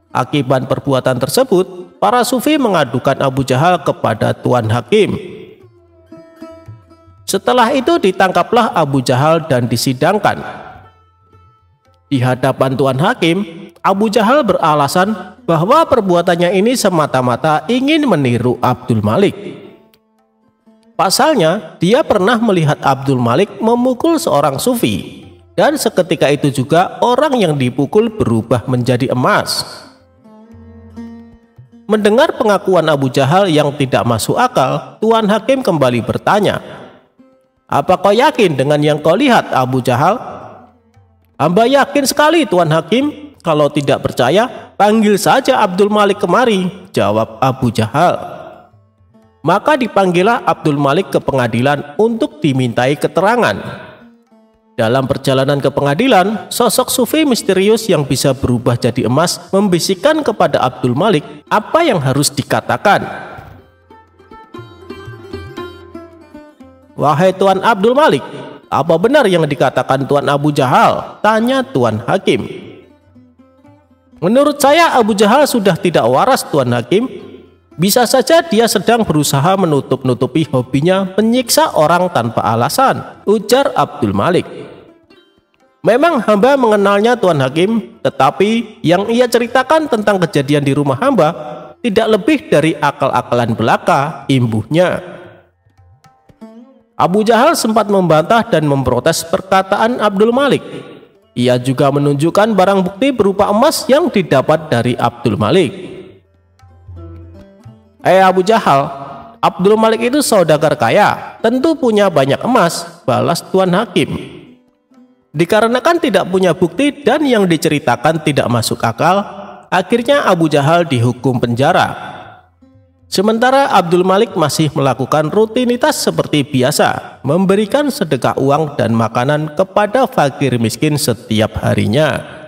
Akibat perbuatan tersebut, para sufi mengadukan Abu Jahal kepada Tuan Hakim. Setelah itu ditangkaplah Abu Jahal dan disidangkan. Di hadapan Tuan Hakim, Abu Jahal beralasan bahwa perbuatannya ini semata-mata ingin meniru Abdul Malik. Pasalnya, dia pernah melihat Abdul Malik memukul seorang sufi, dan seketika itu juga orang yang dipukul berubah menjadi emas. Mendengar pengakuan Abu Jahal yang tidak masuk akal, Tuan Hakim kembali bertanya, "Apa kau yakin dengan yang kau lihat, Abu Jahal?" "Hamba yakin sekali, Tuan Hakim. Kalau tidak percaya, panggil saja Abdul Malik kemari," jawab Abu Jahal. Maka dipanggillah Abdul Malik ke pengadilan untuk dimintai keterangan. Dalam perjalanan ke pengadilan, sosok sufi misterius yang bisa berubah jadi emas membisikkan kepada Abdul Malik apa yang harus dikatakan. "Wahai Tuan Abdul Malik, apa benar yang dikatakan Tuan Abu Jahal?" tanya Tuan Hakim. "Menurut saya Abu Jahal sudah tidak waras, Tuan Hakim. Bisa saja dia sedang berusaha menutup-nutupi hobinya menyiksa orang tanpa alasan," ujar Abdul Malik. "Memang hamba mengenalnya, Tuan Hakim, tetapi yang ia ceritakan tentang kejadian di rumah hamba tidak lebih dari akal-akalan belaka," imbuhnya. Abu Jahal sempat membantah dan memprotes perkataan Abdul Malik. Ia juga menunjukkan barang bukti berupa emas yang didapat dari Abdul Malik. Abu Jahal, Abdul Malik itu saudagar kaya, tentu punya banyak emas," balas Tuan Hakim. Dikarenakan tidak punya bukti dan yang diceritakan tidak masuk akal, akhirnya Abu Jahal dihukum penjara. Sementara Abdul Malik masih melakukan rutinitas seperti biasa, memberikan sedekah uang dan makanan kepada fakir miskin setiap harinya.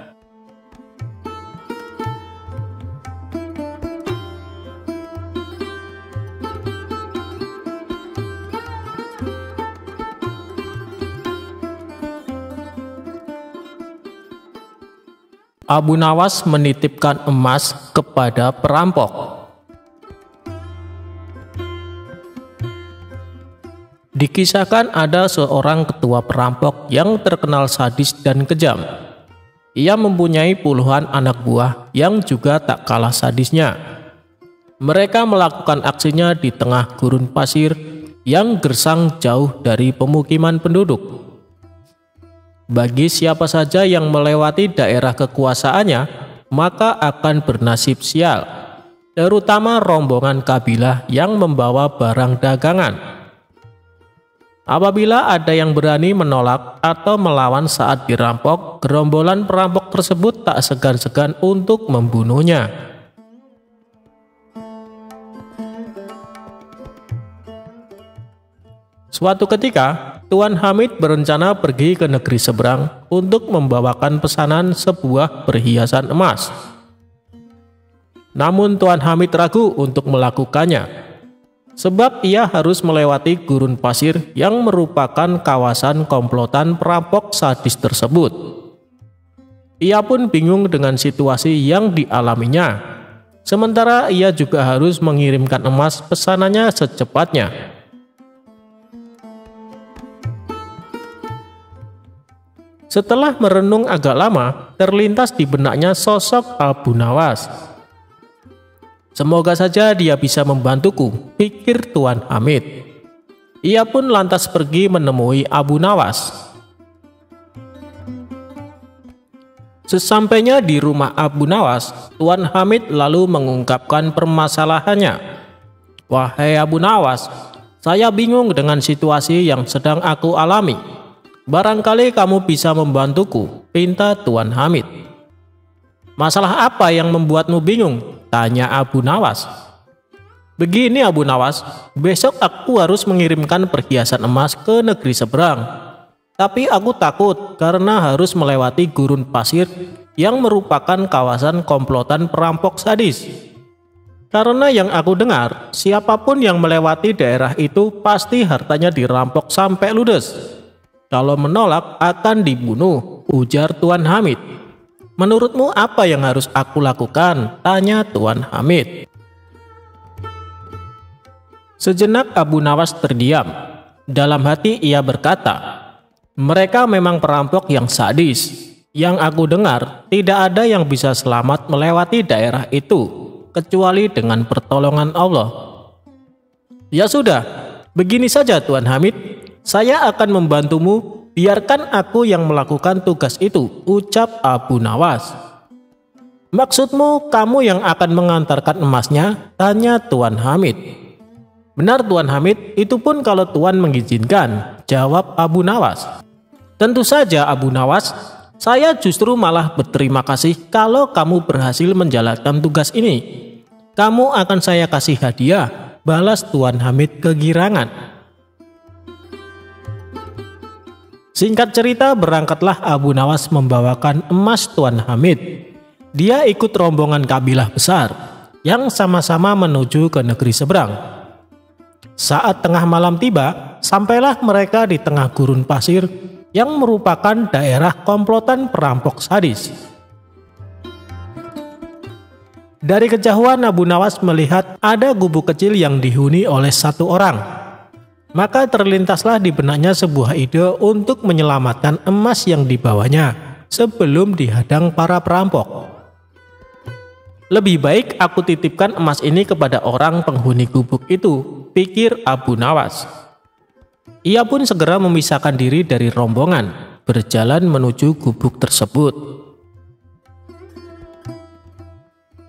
Abu Nawas menitipkan emas kepada perampok. Dikisahkan ada seorang ketua perampok yang terkenal sadis dan kejam. Ia mempunyai puluhan anak buah yang juga tak kalah sadisnya. Mereka melakukan aksinya di tengah gurun pasir yang gersang jauh dari pemukiman penduduk. Bagi siapa saja yang melewati daerah kekuasaannya, maka akan bernasib sial, terutama rombongan kabilah yang membawa barang dagangan. Apabila ada yang berani menolak atau melawan saat dirampok, gerombolan perampok tersebut tak segan-segan untuk membunuhnya. Suatu ketika, Tuan Hamid berencana pergi ke negeri seberang untuk membawakan pesanan sebuah perhiasan emas. Namun Tuan Hamid ragu untuk melakukannya, sebab ia harus melewati gurun pasir yang merupakan kawasan komplotan perampok sadis tersebut. Ia pun bingung dengan situasi yang dialaminya, sementara ia juga harus mengirimkan emas pesanannya secepatnya. Setelah merenung agak lama, terlintas di benaknya sosok Abu Nawas. "Semoga saja dia bisa membantuku," pikir Tuan Hamid. Ia pun lantas pergi menemui Abu Nawas. Sesampainya di rumah Abu Nawas, Tuan Hamid lalu mengungkapkan permasalahannya. "Wahai Abu Nawas, saya bingung dengan situasi yang sedang aku alami. Barangkali kamu bisa membantuku," pinta Tuan Hamid. "Masalah apa yang membuatmu bingung?" tanya Abu Nawas. "Begini Abu Nawas, besok aku harus mengirimkan perhiasan emas ke negeri seberang. Tapi aku takut karena harus melewati gurun pasir yang merupakan kawasan komplotan perampok sadis. Karena yang aku dengar, siapapun yang melewati daerah itu pasti hartanya dirampok sampai ludes. Kalau menolak akan dibunuh," ujar Tuan Hamid. "Menurutmu apa yang harus aku lakukan?" tanya Tuan Hamid. Sejenak Abu Nawas terdiam. Dalam hati ia berkata, "Mereka memang perampok yang sadis. Yang aku dengar, tidak ada yang bisa selamat melewati daerah itu, kecuali dengan pertolongan Allah." "Ya sudah, begini saja Tuan Hamid. Saya akan membantumu, biarkan aku yang melakukan tugas itu," ucap Abu Nawas. "Maksudmu kamu yang akan mengantarkan emasnya?" tanya Tuan Hamid. "Benar Tuan Hamid, itu pun kalau Tuan mengizinkan," jawab Abu Nawas. "Tentu saja Abu Nawas, saya justru malah berterima kasih kalau kamu berhasil menjalankan tugas ini. Kamu akan saya kasih hadiah," balas Tuan Hamid kegirangan. Singkat cerita, berangkatlah Abu Nawas membawakan emas Tuan Hamid. Dia ikut rombongan kabilah besar yang sama-sama menuju ke negeri seberang. Saat tengah malam tiba, sampailah mereka di tengah gurun pasir yang merupakan daerah komplotan perampok sadis. Dari kejauhan Abu Nawas melihat ada gubuk kecil yang dihuni oleh satu orang. Maka terlintaslah di benaknya sebuah ide untuk menyelamatkan emas yang dibawanya sebelum dihadang para perampok. Lebih baik aku titipkan emas ini kepada orang penghuni gubuk itu, pikir Abu Nawas. Ia pun segera memisahkan diri dari rombongan, berjalan menuju gubuk tersebut.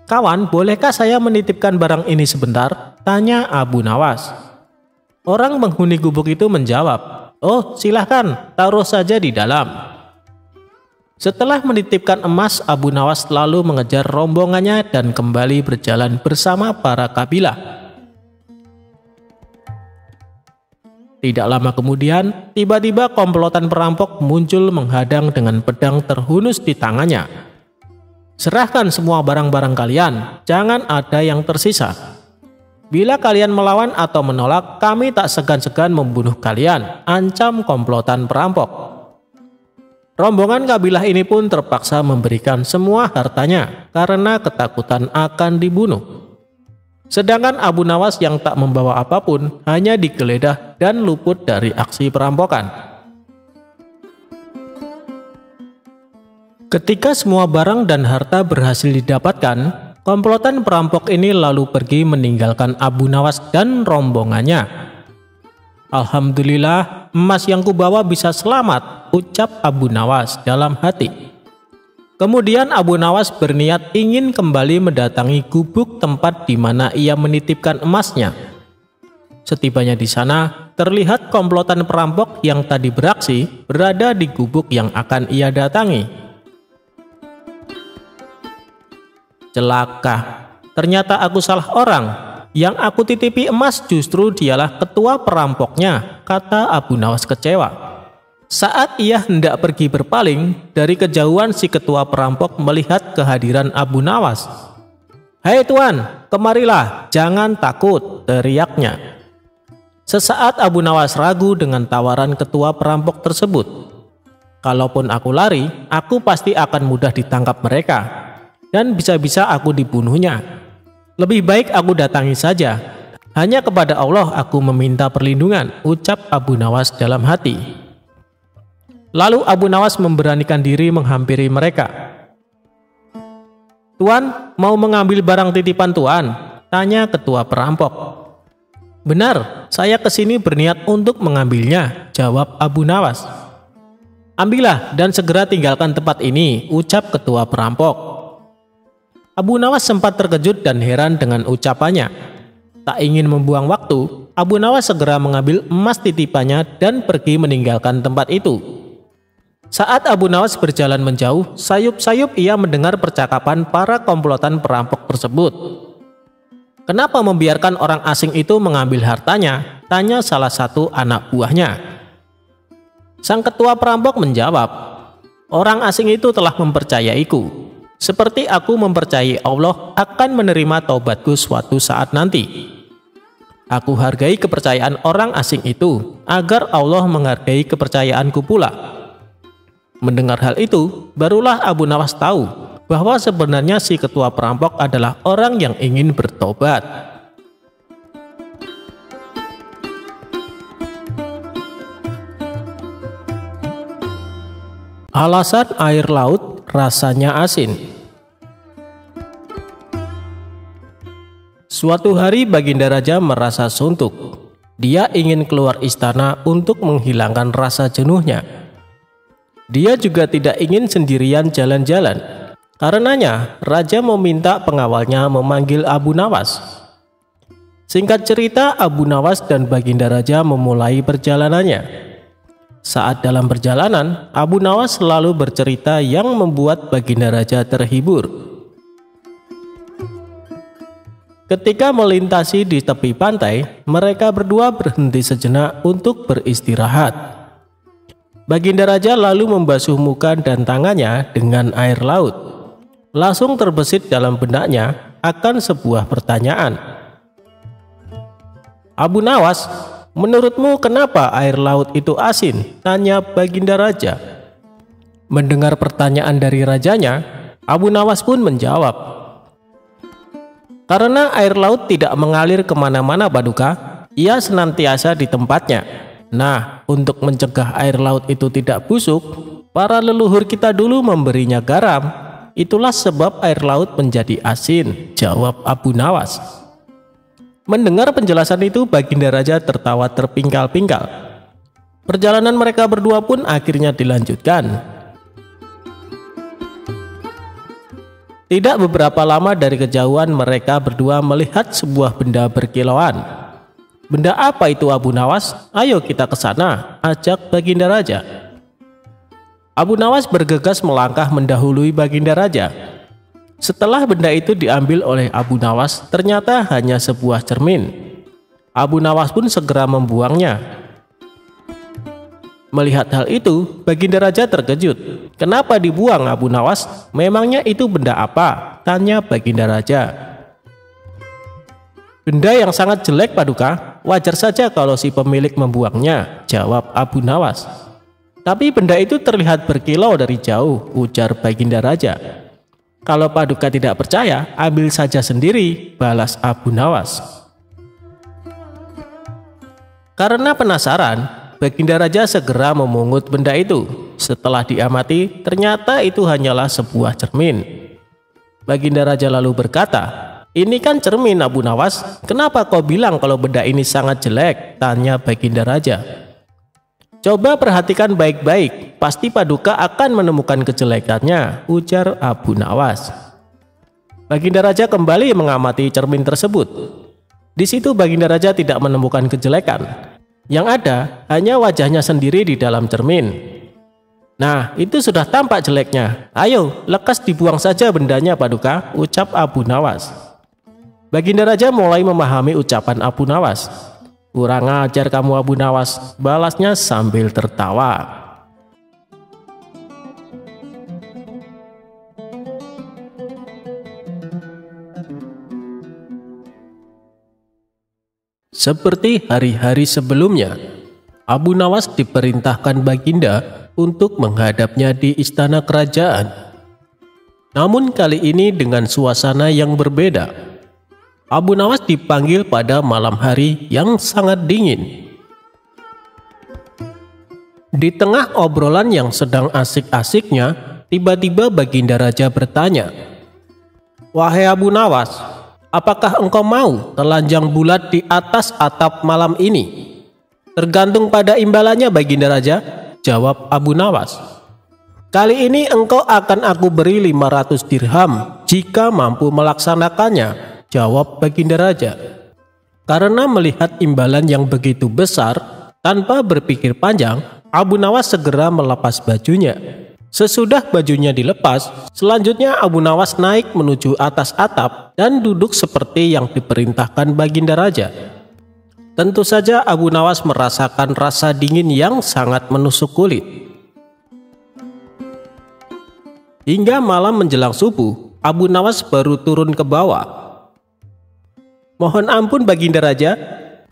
"Kawan, bolehkah saya menitipkan barang ini sebentar?" tanya Abu Nawas. Orang penghuni gubuk itu menjawab, "Oh, silahkan, taruh saja di dalam." Setelah menitipkan emas, Abu Nawas lalu mengejar rombongannya dan kembali berjalan bersama para kabilah. Tidak lama kemudian, tiba-tiba komplotan perampok muncul menghadang dengan pedang terhunus di tangannya. "Serahkan semua barang-barang kalian, jangan ada yang tersisa. Bila kalian melawan atau menolak, kami tak segan-segan membunuh kalian," ancam komplotan perampok. Rombongan kabilah ini pun terpaksa memberikan semua hartanya karena ketakutan akan dibunuh. Sedangkan Abu Nawas yang tak membawa apapun hanya digeledah dan luput dari aksi perampokan. Ketika semua barang dan harta berhasil didapatkan, komplotan perampok ini lalu pergi meninggalkan Abu Nawas dan rombongannya. "Alhamdulillah, emas yang kubawa bisa selamat," ucap Abu Nawas dalam hati. Kemudian Abu Nawas berniat ingin kembali mendatangi gubuk tempat di mana ia menitipkan emasnya. Setibanya di sana, terlihat komplotan perampok yang tadi beraksi berada di gubuk yang akan ia datangi. "Celaka, ternyata aku salah orang. Yang aku titipi emas justru dialah ketua perampoknya," kata Abu Nawas kecewa. Saat ia hendak pergi berpaling, dari kejauhan si ketua perampok melihat kehadiran Abu Nawas. "Hei tuan, kemarilah, jangan takut," teriaknya. Sesaat Abu Nawas ragu dengan tawaran ketua perampok tersebut. "Kalaupun aku lari, aku pasti akan mudah ditangkap mereka, dan bisa-bisa aku dibunuhnya. Lebih baik aku datangi saja. Hanya kepada Allah aku meminta perlindungan," ucap Abu Nawas dalam hati. Lalu Abu Nawas memberanikan diri menghampiri mereka. "Tuan, mau mengambil barang titipan Tuan?" tanya ketua perampok. "Benar, saya kesini berniat untuk mengambilnya," jawab Abu Nawas. "Ambillah dan segera tinggalkan tempat ini," ucap ketua perampok. Abu Nawas sempat terkejut dan heran dengan ucapannya. Tak ingin membuang waktu, Abu Nawas segera mengambil emas titipannya dan pergi meninggalkan tempat itu. Saat Abu Nawas berjalan menjauh, sayup-sayup ia mendengar percakapan para komplotan perampok tersebut. "Kenapa membiarkan orang asing itu mengambil hartanya?" tanya salah satu anak buahnya. Sang ketua perampok menjawab, "Orang asing itu telah mempercayaiku. Seperti aku mempercayai Allah akan menerima taubatku suatu saat nanti. Aku hargai kepercayaan orang asing itu agar Allah menghargai kepercayaanku pula." Mendengar hal itu, barulah Abu Nawas tahu bahwa sebenarnya si ketua perampok adalah orang yang ingin bertobat. Alasan air laut rasanya asin. Suatu hari Baginda Raja merasa suntuk. Dia ingin keluar istana untuk menghilangkan rasa jenuhnya. Dia juga tidak ingin sendirian jalan-jalan. Karenanya, Raja meminta pengawalnya memanggil Abu Nawas. Singkat cerita, Abu Nawas dan Baginda Raja memulai perjalanannya. Saat dalam perjalanan, Abu Nawas selalu bercerita yang membuat Baginda Raja terhibur. Ketika melintasi di tepi pantai, mereka berdua berhenti sejenak untuk beristirahat. Baginda Raja lalu membasuh muka dan tangannya dengan air laut. Langsung terbesit dalam benaknya akan sebuah pertanyaan. "Abu Nawas, menurutmu kenapa air laut itu asin?" tanya Baginda Raja. Mendengar pertanyaan dari rajanya, Abu Nawas pun menjawab, "Karena air laut tidak mengalir kemana-mana Paduka, ia senantiasa di tempatnya. Nah, untuk mencegah air laut itu tidak busuk, para leluhur kita dulu memberinya garam. Itulah sebab air laut menjadi asin," jawab Abu Nawas. Mendengar penjelasan itu, Baginda Raja tertawa terpingkal-pingkal. Perjalanan mereka berdua pun akhirnya dilanjutkan. Tidak beberapa lama dari kejauhan, mereka berdua melihat sebuah benda berkilauan. "Benda apa itu Abu Nawas? Ayo kita ke sana," ajak Baginda Raja. Abu Nawas bergegas melangkah mendahului Baginda Raja. Setelah benda itu diambil oleh Abu Nawas, ternyata hanya sebuah cermin. Abu Nawas pun segera membuangnya. Melihat hal itu, Baginda Raja terkejut. "Kenapa dibuang Abu Nawas? Memangnya itu benda apa?" tanya Baginda Raja. "Benda yang sangat jelek Paduka, wajar saja kalau si pemilik membuangnya," jawab Abu Nawas. "Tapi benda itu terlihat berkilau dari jauh," ujar Baginda Raja. "Kalau Paduka tidak percaya, ambil saja sendiri," balas Abu Nawas. Karena penasaran, Baginda Raja segera memungut benda itu. Setelah diamati, ternyata itu hanyalah sebuah cermin. Baginda Raja lalu berkata, "Ini kan cermin Abu Nawas, kenapa kau bilang kalau benda ini sangat jelek?" tanya Baginda Raja. "Coba perhatikan baik-baik, pasti Paduka akan menemukan kejelekannya," ujar Abu Nawas. Baginda Raja kembali mengamati cermin tersebut. Di situ Baginda Raja tidak menemukan kejelekan. Yang ada hanya wajahnya sendiri di dalam cermin. "Nah, itu sudah tampak jeleknya. Ayo, lekas dibuang saja bendanya Paduka," ucap Abu Nawas. Baginda Raja mulai memahami ucapan Abu Nawas. "Kurang ajar kamu Abu Nawas," balasnya sambil tertawa. Seperti hari-hari sebelumnya, Abu Nawas diperintahkan Baginda untuk menghadapnya di istana kerajaan. Namun kali ini dengan suasana yang berbeda. Abu Nawas dipanggil pada malam hari yang sangat dingin. Di tengah obrolan yang sedang asik-asiknya, tiba-tiba Baginda Raja bertanya, "Wahai Abu Nawas, apakah engkau mau telanjang bulat di atas atap malam ini?" "Tergantung pada imbalannya Baginda Raja," jawab Abu Nawas. "Kali ini engkau akan aku beri 500 dirham jika mampu melaksanakannya," jawab Baginda Raja. Karena melihat imbalan yang begitu besar, tanpa berpikir panjang, Abu Nawas segera melepas bajunya. Sesudah bajunya dilepas, selanjutnya Abu Nawas naik menuju atas atap dan duduk seperti yang diperintahkan Baginda Raja. Tentu saja Abu Nawas merasakan rasa dingin yang sangat menusuk kulit. Hingga malam menjelang subuh, Abu Nawas baru turun ke bawah. "Mohon ampun Baginda Raja,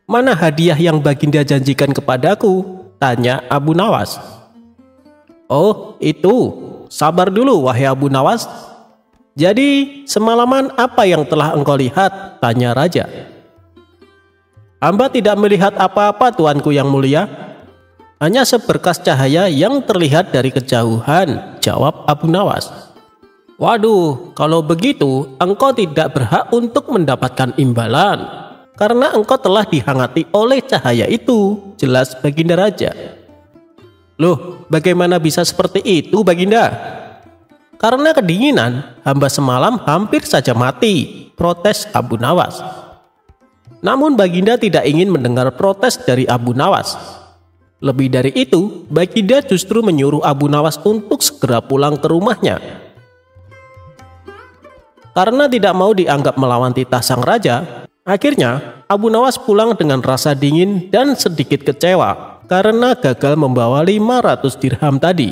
mana hadiah yang Baginda janjikan kepadaku?" tanya Abu Nawas. "Oh, itu. Sabar dulu wahai Abu Nawas. Jadi semalaman apa yang telah engkau lihat?" tanya Raja. "Hamba tidak melihat apa-apa tuanku yang mulia. Hanya seberkas cahaya yang terlihat dari kejauhan," jawab Abu Nawas. "Waduh, kalau begitu engkau tidak berhak untuk mendapatkan imbalan, karena engkau telah dihangati oleh cahaya itu," jelas Baginda Raja. "Loh, bagaimana bisa seperti itu Baginda?" "Karena kedinginan, hamba semalam hampir saja mati," protes Abu Nawas. Namun Baginda tidak ingin mendengar protes dari Abu Nawas. Lebih dari itu, Baginda justru menyuruh Abu Nawas untuk segera pulang ke rumahnya. Karena tidak mau dianggap melawan titah sang raja, akhirnya Abu Nawas pulang dengan rasa dingin dan sedikit kecewa. karena gagal membawa 500 dirham tadi.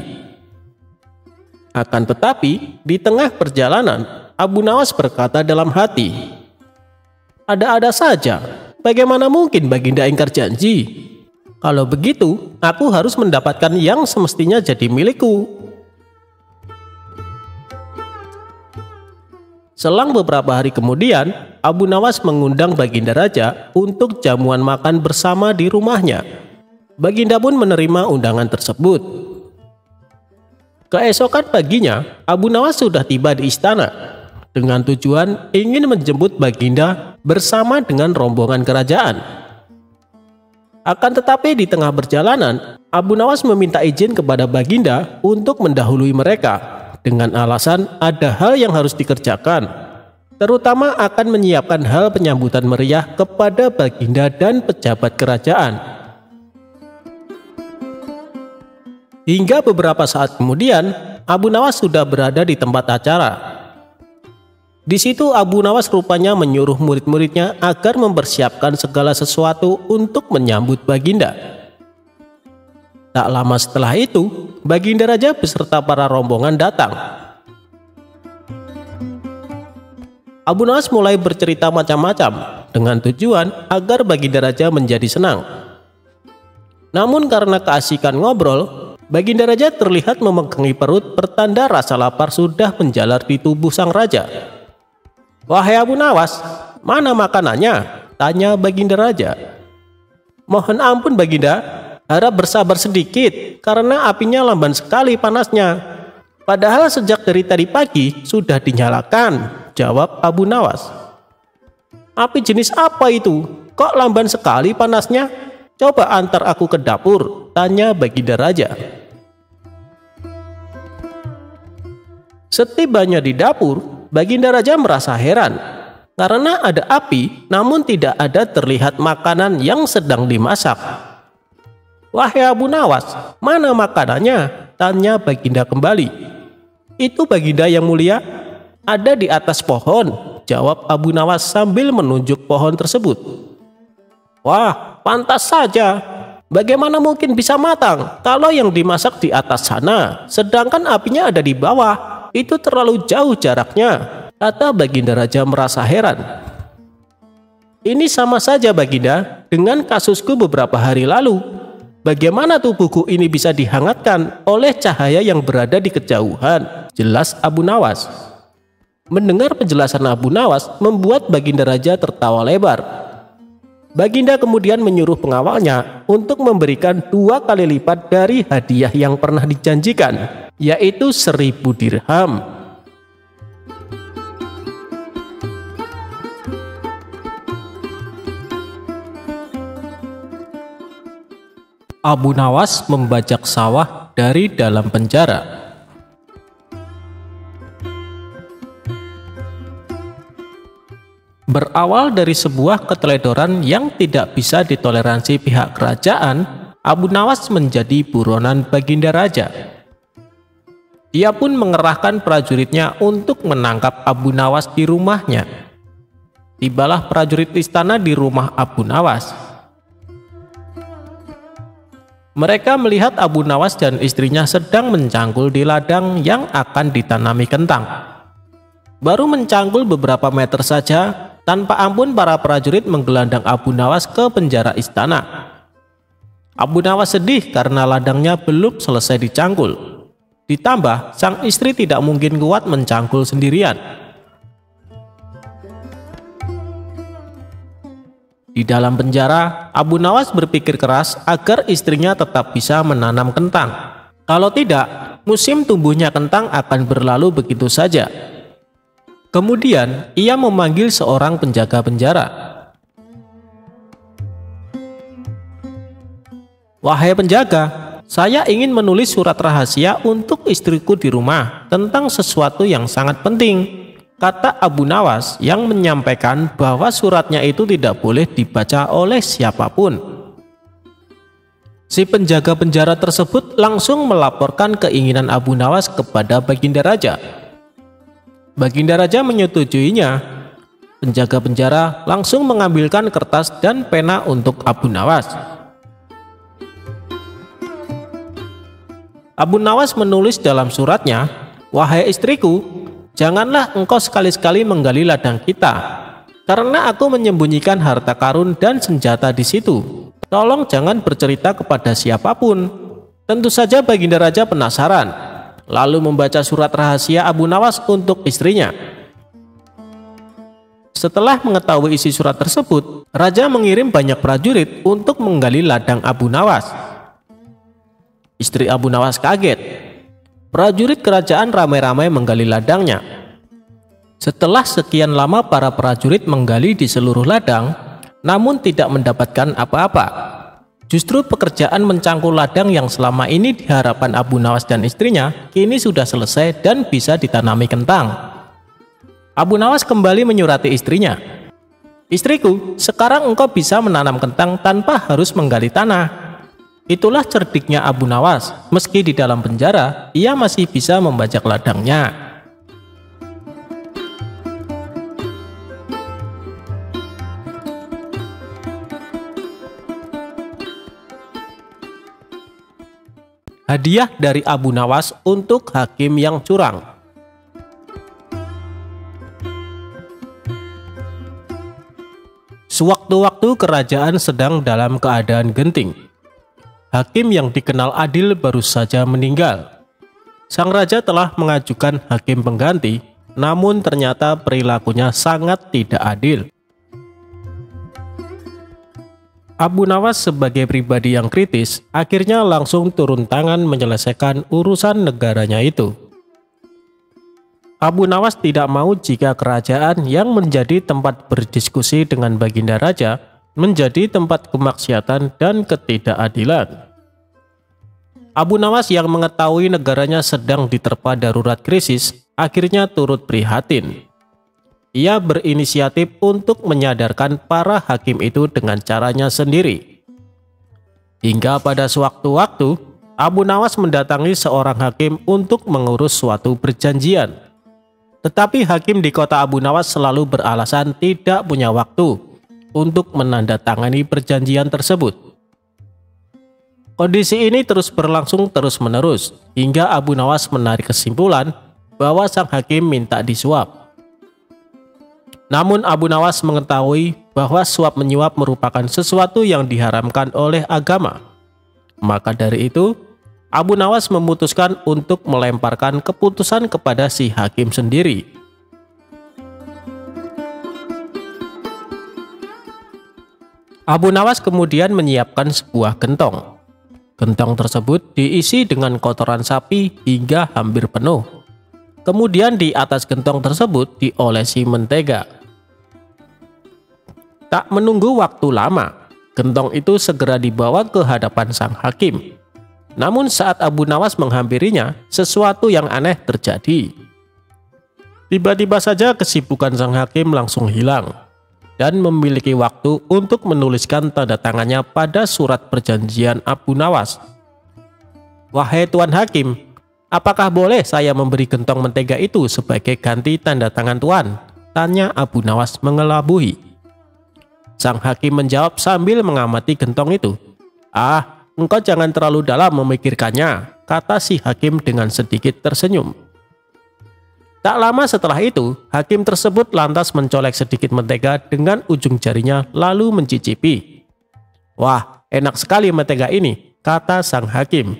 Akan tetapi, di tengah perjalanan, Abu Nawas berkata dalam hati, "Ada-ada saja, bagaimana mungkin Baginda ingkar janji? Kalau begitu, aku harus mendapatkan yang semestinya jadi milikku." Selang beberapa hari kemudian, Abu Nawas mengundang Baginda Raja untuk jamuan makan bersama di rumahnya. Baginda pun menerima undangan tersebut. Keesokan paginya, Abu Nawas sudah tiba di istana dengan tujuan ingin menjemput Baginda bersama dengan rombongan kerajaan. Akan tetapi di tengah perjalanan, Abu Nawas meminta izin kepada Baginda untuk mendahului mereka dengan alasan ada hal yang harus dikerjakan, terutama akan menyiapkan hal penyambutan meriah kepada Baginda dan pejabat kerajaan. Hingga beberapa saat kemudian, Abu Nawas sudah berada di tempat acara. Di situ Abu Nawas rupanya menyuruh murid-muridnya agar mempersiapkan segala sesuatu untuk menyambut Baginda. Tak lama setelah itu, Baginda Raja beserta para rombongan datang. Abu Nawas mulai bercerita macam-macam dengan tujuan agar Baginda Raja menjadi senang. Namun karena keasikan ngobrol, Baginda Raja terlihat memegangi perut pertanda rasa lapar sudah menjalar di tubuh sang raja. "Wahai Abu Nawas, mana makanannya?" tanya Baginda Raja. "Mohon ampun Baginda, harap bersabar sedikit karena apinya lamban sekali panasnya. Padahal sejak dari tadi pagi sudah dinyalakan," jawab Abu Nawas. "Api jenis apa itu? Kok lamban sekali panasnya? Coba antar aku ke dapur," tanya Baginda Raja. Setibanya di dapur, Baginda Raja merasa heran karena ada api namun tidak ada terlihat makanan yang sedang dimasak. "Wahai Abu Nawas, mana makanannya?" tanya Baginda kembali. "Itu Baginda yang mulia, ada di atas pohon," jawab Abu Nawas sambil menunjuk pohon tersebut. "Wah, pantas saja. Bagaimana mungkin bisa matang kalau yang dimasak di atas sana, sedangkan apinya ada di bawah? Itu terlalu jauh jaraknya," kata Baginda Raja merasa heran. "Ini sama saja Baginda dengan kasusku beberapa hari lalu. Bagaimana tubuhku ini bisa dihangatkan oleh cahaya yang berada di kejauhan?" jelas Abu Nawas. Mendengar penjelasan Abu Nawas membuat Baginda Raja tertawa lebar. Baginda kemudian menyuruh pengawalnya untuk memberikan 2 kali lipat dari hadiah yang pernah dijanjikan, yaitu 1000 dirham. Abu Nawas membajak sawah dari dalam penjara. Berawal dari sebuah keteledoran yang tidak bisa ditoleransi pihak kerajaan, Abu Nawas menjadi buronan Baginda Raja. Dia pun mengerahkan prajuritnya untuk menangkap Abu Nawas di rumahnya. Tibalah prajurit istana di rumah Abu Nawas. Mereka melihat Abu Nawas dan istrinya sedang mencangkul di ladang yang akan ditanami kentang. Baru mencangkul beberapa meter saja, tanpa ampun para prajurit menggelandang Abu Nawas ke penjara istana. Abu Nawas sedih karena ladangnya belum selesai dicangkul. Ditambah, sang istri tidak mungkin kuat mencangkul sendirian. Di dalam penjara, Abu Nawas berpikir keras agar istrinya tetap bisa menanam kentang. Kalau tidak, musim tumbuhnya kentang akan berlalu begitu saja. Kemudian, ia memanggil seorang penjaga penjara. "Wahai penjaga, saya ingin menulis surat rahasia untuk istriku di rumah tentang sesuatu yang sangat penting," kata Abu Nawas yang menyampaikan bahwa suratnya itu tidak boleh dibaca oleh siapapun. Si penjaga penjara tersebut langsung melaporkan keinginan Abu Nawas kepada Baginda Raja. Baginda Raja menyetujuinya. Penjaga penjara langsung mengambilkan kertas dan pena untuk Abu Nawas. Abu Nawas menulis dalam suratnya, "Wahai istriku, janganlah engkau sekali-sekali menggali ladang kita, karena aku menyembunyikan harta karun dan senjata di situ. Tolong jangan bercerita kepada siapapun." Tentu saja Baginda Raja penasaran, lalu membaca surat rahasia Abu Nawas untuk istrinya. Setelah mengetahui isi surat tersebut, Raja mengirim banyak prajurit untuk menggali ladang Abu Nawas. Istri Abu Nawas kaget. Prajurit kerajaan ramai-ramai menggali ladangnya. Setelah sekian lama para prajurit menggali di seluruh ladang, namun tidak mendapatkan apa-apa. Justru pekerjaan mencangkul ladang yang selama ini di hadapan Abu Nawas dan istrinya kini sudah selesai dan bisa ditanami kentang. Abu Nawas kembali menyurati istrinya, "Istriku, sekarang engkau bisa menanam kentang tanpa harus menggali tanah." Itulah cerdiknya Abu Nawas, meski di dalam penjara, ia masih bisa membajak ladangnya. Hadiah dari Abu Nawas untuk hakim yang curang. Sewaktu-waktu kerajaan sedang dalam keadaan genting. Hakim yang dikenal adil baru saja meninggal. Sang raja telah mengajukan hakim pengganti, namun ternyata perilakunya sangat tidak adil. Abu Nawas sebagai pribadi yang kritis, akhirnya langsung turun tangan menyelesaikan urusan negaranya itu. Abu Nawas tidak mau jika kerajaan yang menjadi tempat berdiskusi dengan Baginda Raja menjadi tempat kemaksiatan dan ketidakadilan. Abu Nawas yang mengetahui negaranya sedang diterpa darurat krisis, akhirnya turut prihatin. Ia berinisiatif untuk menyadarkan para hakim itu dengan caranya sendiri. Hingga pada sewaktu-waktu, Abu Nawas mendatangi seorang hakim untuk mengurus suatu perjanjian. Tetapi hakim di kota Abu Nawas selalu beralasan tidak punya waktu untuk menandatangani perjanjian tersebut. Kondisi ini terus berlangsung terus-menerus, hingga Abu Nawas menarik kesimpulan bahwa sang hakim minta disuap. Namun Abu Nawas mengetahui bahwa suap menyuap merupakan sesuatu yang diharamkan oleh agama. Maka dari itu, Abu Nawas memutuskan untuk melemparkan keputusan kepada si hakim sendiri. Abu Nawas kemudian menyiapkan sebuah gentong. Gentong tersebut diisi dengan kotoran sapi hingga hampir penuh. Kemudian di atas gentong tersebut diolesi mentega. Tak menunggu waktu lama, gentong itu segera dibawa ke hadapan sang hakim. Namun saat Abu Nawas menghampirinya, sesuatu yang aneh terjadi. Tiba-tiba saja kesibukan sang hakim langsung hilang dan memiliki waktu untuk menuliskan tanda tangannya pada surat perjanjian Abu Nawas. "Wahai Tuan Hakim, apakah boleh saya memberi gentong mentega itu sebagai ganti tanda tangan Tuan?" tanya Abu Nawas mengelabui. Sang hakim menjawab sambil mengamati gentong itu. "Ah, engkau jangan terlalu dalam memikirkannya," kata si hakim dengan sedikit tersenyum. Tak lama setelah itu, hakim tersebut lantas mencolek sedikit mentega dengan ujung jarinya lalu mencicipi. "Wah, enak sekali mentega ini," kata sang hakim.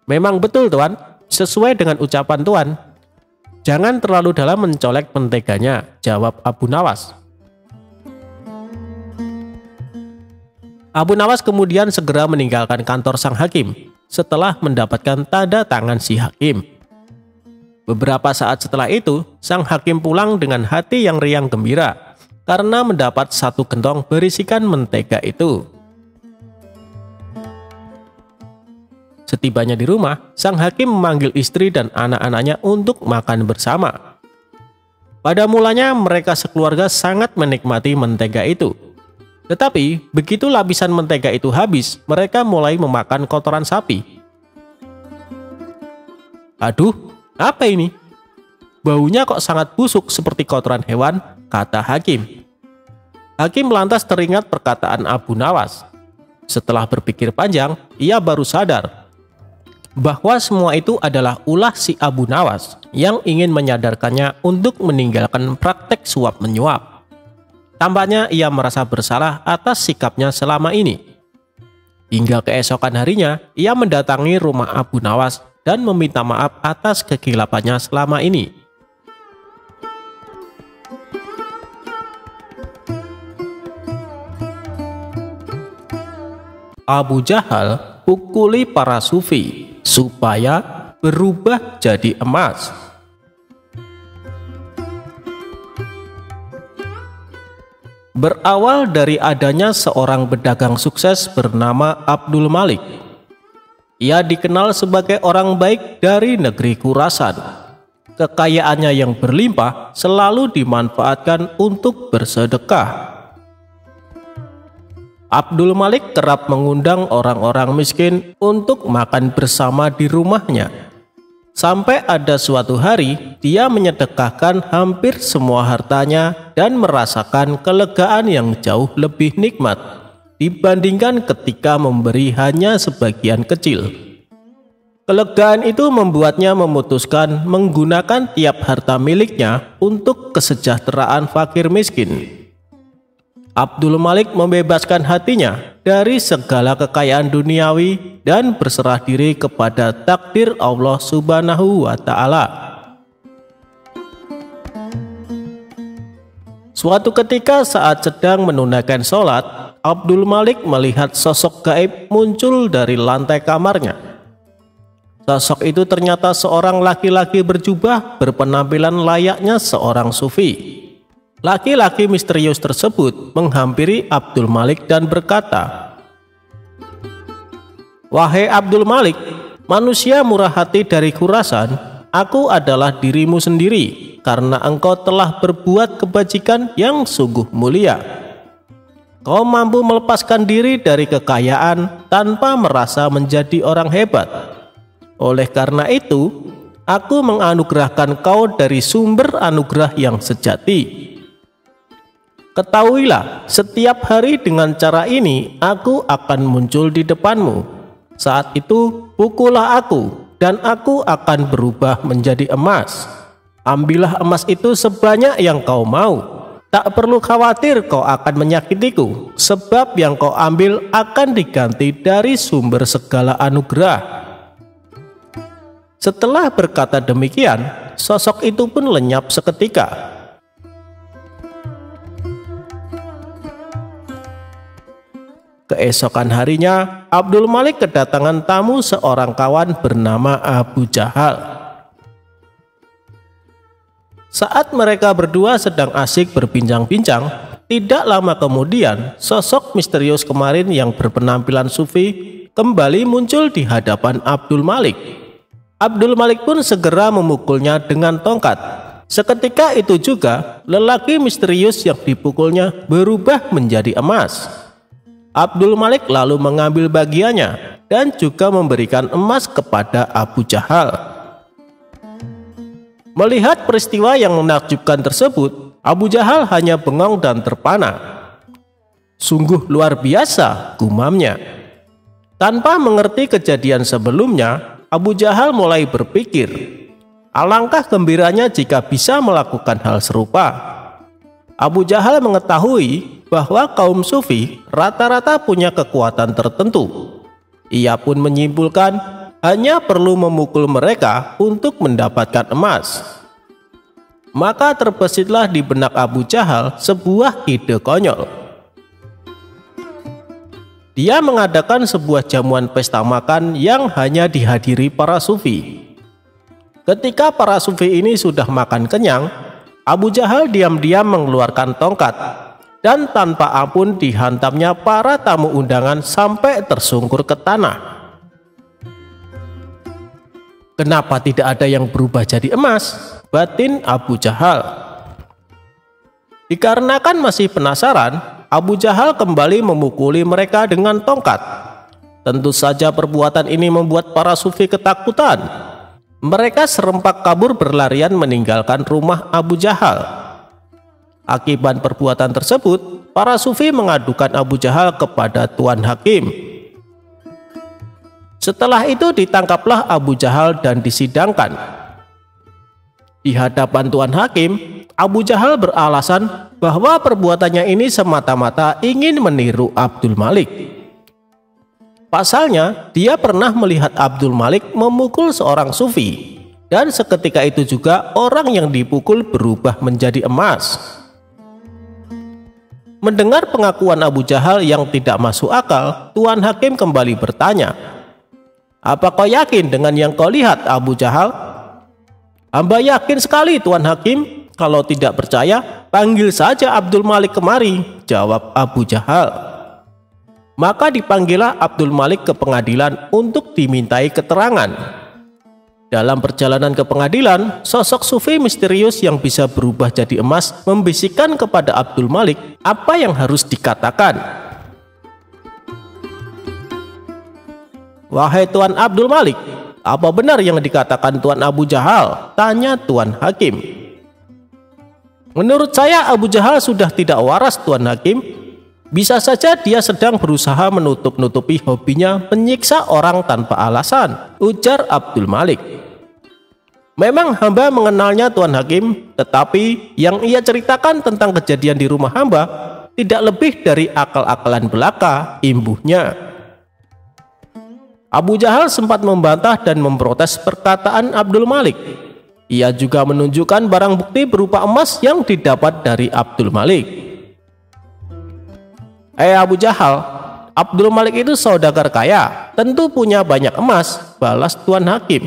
"Memang betul Tuan, sesuai dengan ucapan Tuan. Jangan terlalu dalam mencolek menteganya," jawab Abu Nawas. Abu Nawas kemudian segera meninggalkan kantor sang hakim setelah mendapatkan tanda tangan si hakim. Beberapa saat setelah itu, sang hakim pulang dengan hati yang riang gembira karena mendapat satu gentong berisikan mentega itu. Setibanya di rumah, sang hakim memanggil istri dan anak-anaknya untuk makan bersama. Pada mulanya mereka sekeluarga sangat menikmati mentega itu. Tetapi begitu lapisan mentega itu habis, mereka mulai memakan kotoran sapi. "Aduh, apa ini? Baunya kok sangat busuk seperti kotoran hewan," kata hakim. Hakim lantas teringat perkataan Abu Nawas. Setelah berpikir panjang, ia baru sadar bahwa semua itu adalah ulah si Abu Nawas yang ingin menyadarkannya untuk meninggalkan praktek suap menyuap. Tampaknya ia merasa bersalah atas sikapnya selama ini. Hingga keesokan harinya, ia mendatangi rumah Abu Nawas dan meminta maaf atas kekilapannya selama ini. Abu Jahal pukuli para sufi supaya berubah jadi emas. Berawal dari adanya seorang pedagang sukses bernama Abdul Malik. Ia dikenal sebagai orang baik dari negeri Khurasan. Kekayaannya yang berlimpah selalu dimanfaatkan untuk bersedekah. Abdul Malik kerap mengundang orang-orang miskin untuk makan bersama di rumahnya. Sampai ada suatu hari, dia menyedekahkan hampir semua hartanya dan merasakan kelegaan yang jauh lebih nikmat dibandingkan ketika memberi hanya sebagian kecil. Kelegaan itu membuatnya memutuskan menggunakan tiap harta miliknya untuk kesejahteraan fakir miskin. Abdul Malik membebaskan hatinya dari segala kekayaan duniawi dan berserah diri kepada takdir Allah Subhanahu wa Ta'ala. Suatu ketika saat sedang menunaikan sholat, Abdul Malik melihat sosok gaib muncul dari lantai kamarnya. Sosok itu ternyata seorang laki-laki berjubah berpenampilan layaknya seorang sufi. Laki-laki misterius tersebut menghampiri Abdul Malik dan berkata, "Wahai Abdul Malik, manusia murah hati dari Khurasan, aku adalah dirimu sendiri karena engkau telah berbuat kebajikan yang sungguh mulia. Kau mampu melepaskan diri dari kekayaan tanpa merasa menjadi orang hebat. Oleh karena itu, aku menganugerahkan kau dari sumber anugerah yang sejati. Ketahuilah, setiap hari dengan cara ini aku akan muncul di depanmu. Saat itu pukullah aku dan aku akan berubah menjadi emas. Ambillah emas itu sebanyak yang kau mau. Tak perlu khawatir kau akan menyakitiku, sebab yang kau ambil akan diganti dari sumber segala anugerah." Setelah berkata demikian, sosok itu pun lenyap seketika. Keesokan harinya, Abdul Malik kedatangan tamu seorang kawan bernama Abu Jahal. Saat mereka berdua sedang asik berbincang-bincang, tidak lama kemudian sosok misterius kemarin yang berpenampilan sufi kembali muncul di hadapan Abdul Malik. Abdul Malik pun segera memukulnya dengan tongkat. Seketika itu juga, lelaki misterius yang dipukulnya berubah menjadi emas. Abdul Malik lalu mengambil bagiannya dan juga memberikan emas kepada Abu Jahal. Melihat peristiwa yang menakjubkan tersebut, Abu Jahal hanya bengong dan terpana. "Sungguh luar biasa," gumamnya. Tanpa mengerti kejadian sebelumnya, Abu Jahal mulai berpikir, alangkah gembiranya jika bisa melakukan hal serupa. Abu Jahal mengetahui bahwa kaum sufi rata-rata punya kekuatan tertentu. Ia pun menyimpulkan hanya perlu memukul mereka untuk mendapatkan emas. Maka terbesitlah di benak Abu Jahal sebuah ide konyol. Dia mengadakan sebuah jamuan pesta makan yang hanya dihadiri para sufi. Ketika para sufi ini sudah makan kenyang, Abu Jahal diam-diam mengeluarkan tongkat dan tanpa ampun dihantamnya para tamu undangan sampai tersungkur ke tanah. "Kenapa tidak ada yang berubah jadi emas?" batin Abu Jahal. Dikarenakan masih penasaran, Abu Jahal kembali memukuli mereka dengan tongkat. Tentu saja perbuatan ini membuat para sufi ketakutan. Mereka serempak kabur berlarian meninggalkan rumah Abu Jahal. Akibat perbuatan tersebut, para sufi mengadukan Abu Jahal kepada Tuan Hakim. Setelah itu ditangkaplah Abu Jahal dan disidangkan. Di hadapan Tuan Hakim, Abu Jahal beralasan bahwa perbuatannya ini semata-mata ingin meniru Abdul Malik. Pasalnya, dia pernah melihat Abdul Malik memukul seorang sufi, dan seketika itu juga orang yang dipukul berubah menjadi emas. Mendengar pengakuan Abu Jahal yang tidak masuk akal, Tuan Hakim kembali bertanya, "Apa kau yakin dengan yang kau lihat, Abu Jahal?" "Hamba yakin sekali, Tuan Hakim. Kalau tidak percaya, panggil saja Abdul Malik kemari," jawab Abu Jahal. Maka dipanggillah Abdul Malik ke pengadilan untuk dimintai keterangan. Dalam perjalanan ke pengadilan, sosok sufi misterius yang bisa berubah jadi emas membisikkan kepada Abdul Malik apa yang harus dikatakan. "Wahai Tuan Abdul Malik, apa benar yang dikatakan Tuan Abu Jahal?" tanya Tuan Hakim. "Menurut saya Abu Jahal sudah tidak waras, Tuan Hakim. Bisa saja dia sedang berusaha menutup-nutupi hobinya menyiksa orang tanpa alasan," ujar Abdul Malik. "Memang hamba mengenalnya, Tuan Hakim, tetapi yang ia ceritakan tentang kejadian di rumah hamba tidak lebih dari akal-akalan belaka," imbuhnya. Abu Jahal sempat membantah dan memprotes perkataan Abdul Malik. Ia juga menunjukkan barang bukti berupa emas yang didapat dari Abdul Malik. Abu Jahal, Abdul Malik itu saudagar kaya, tentu punya banyak emas," balas Tuan Hakim.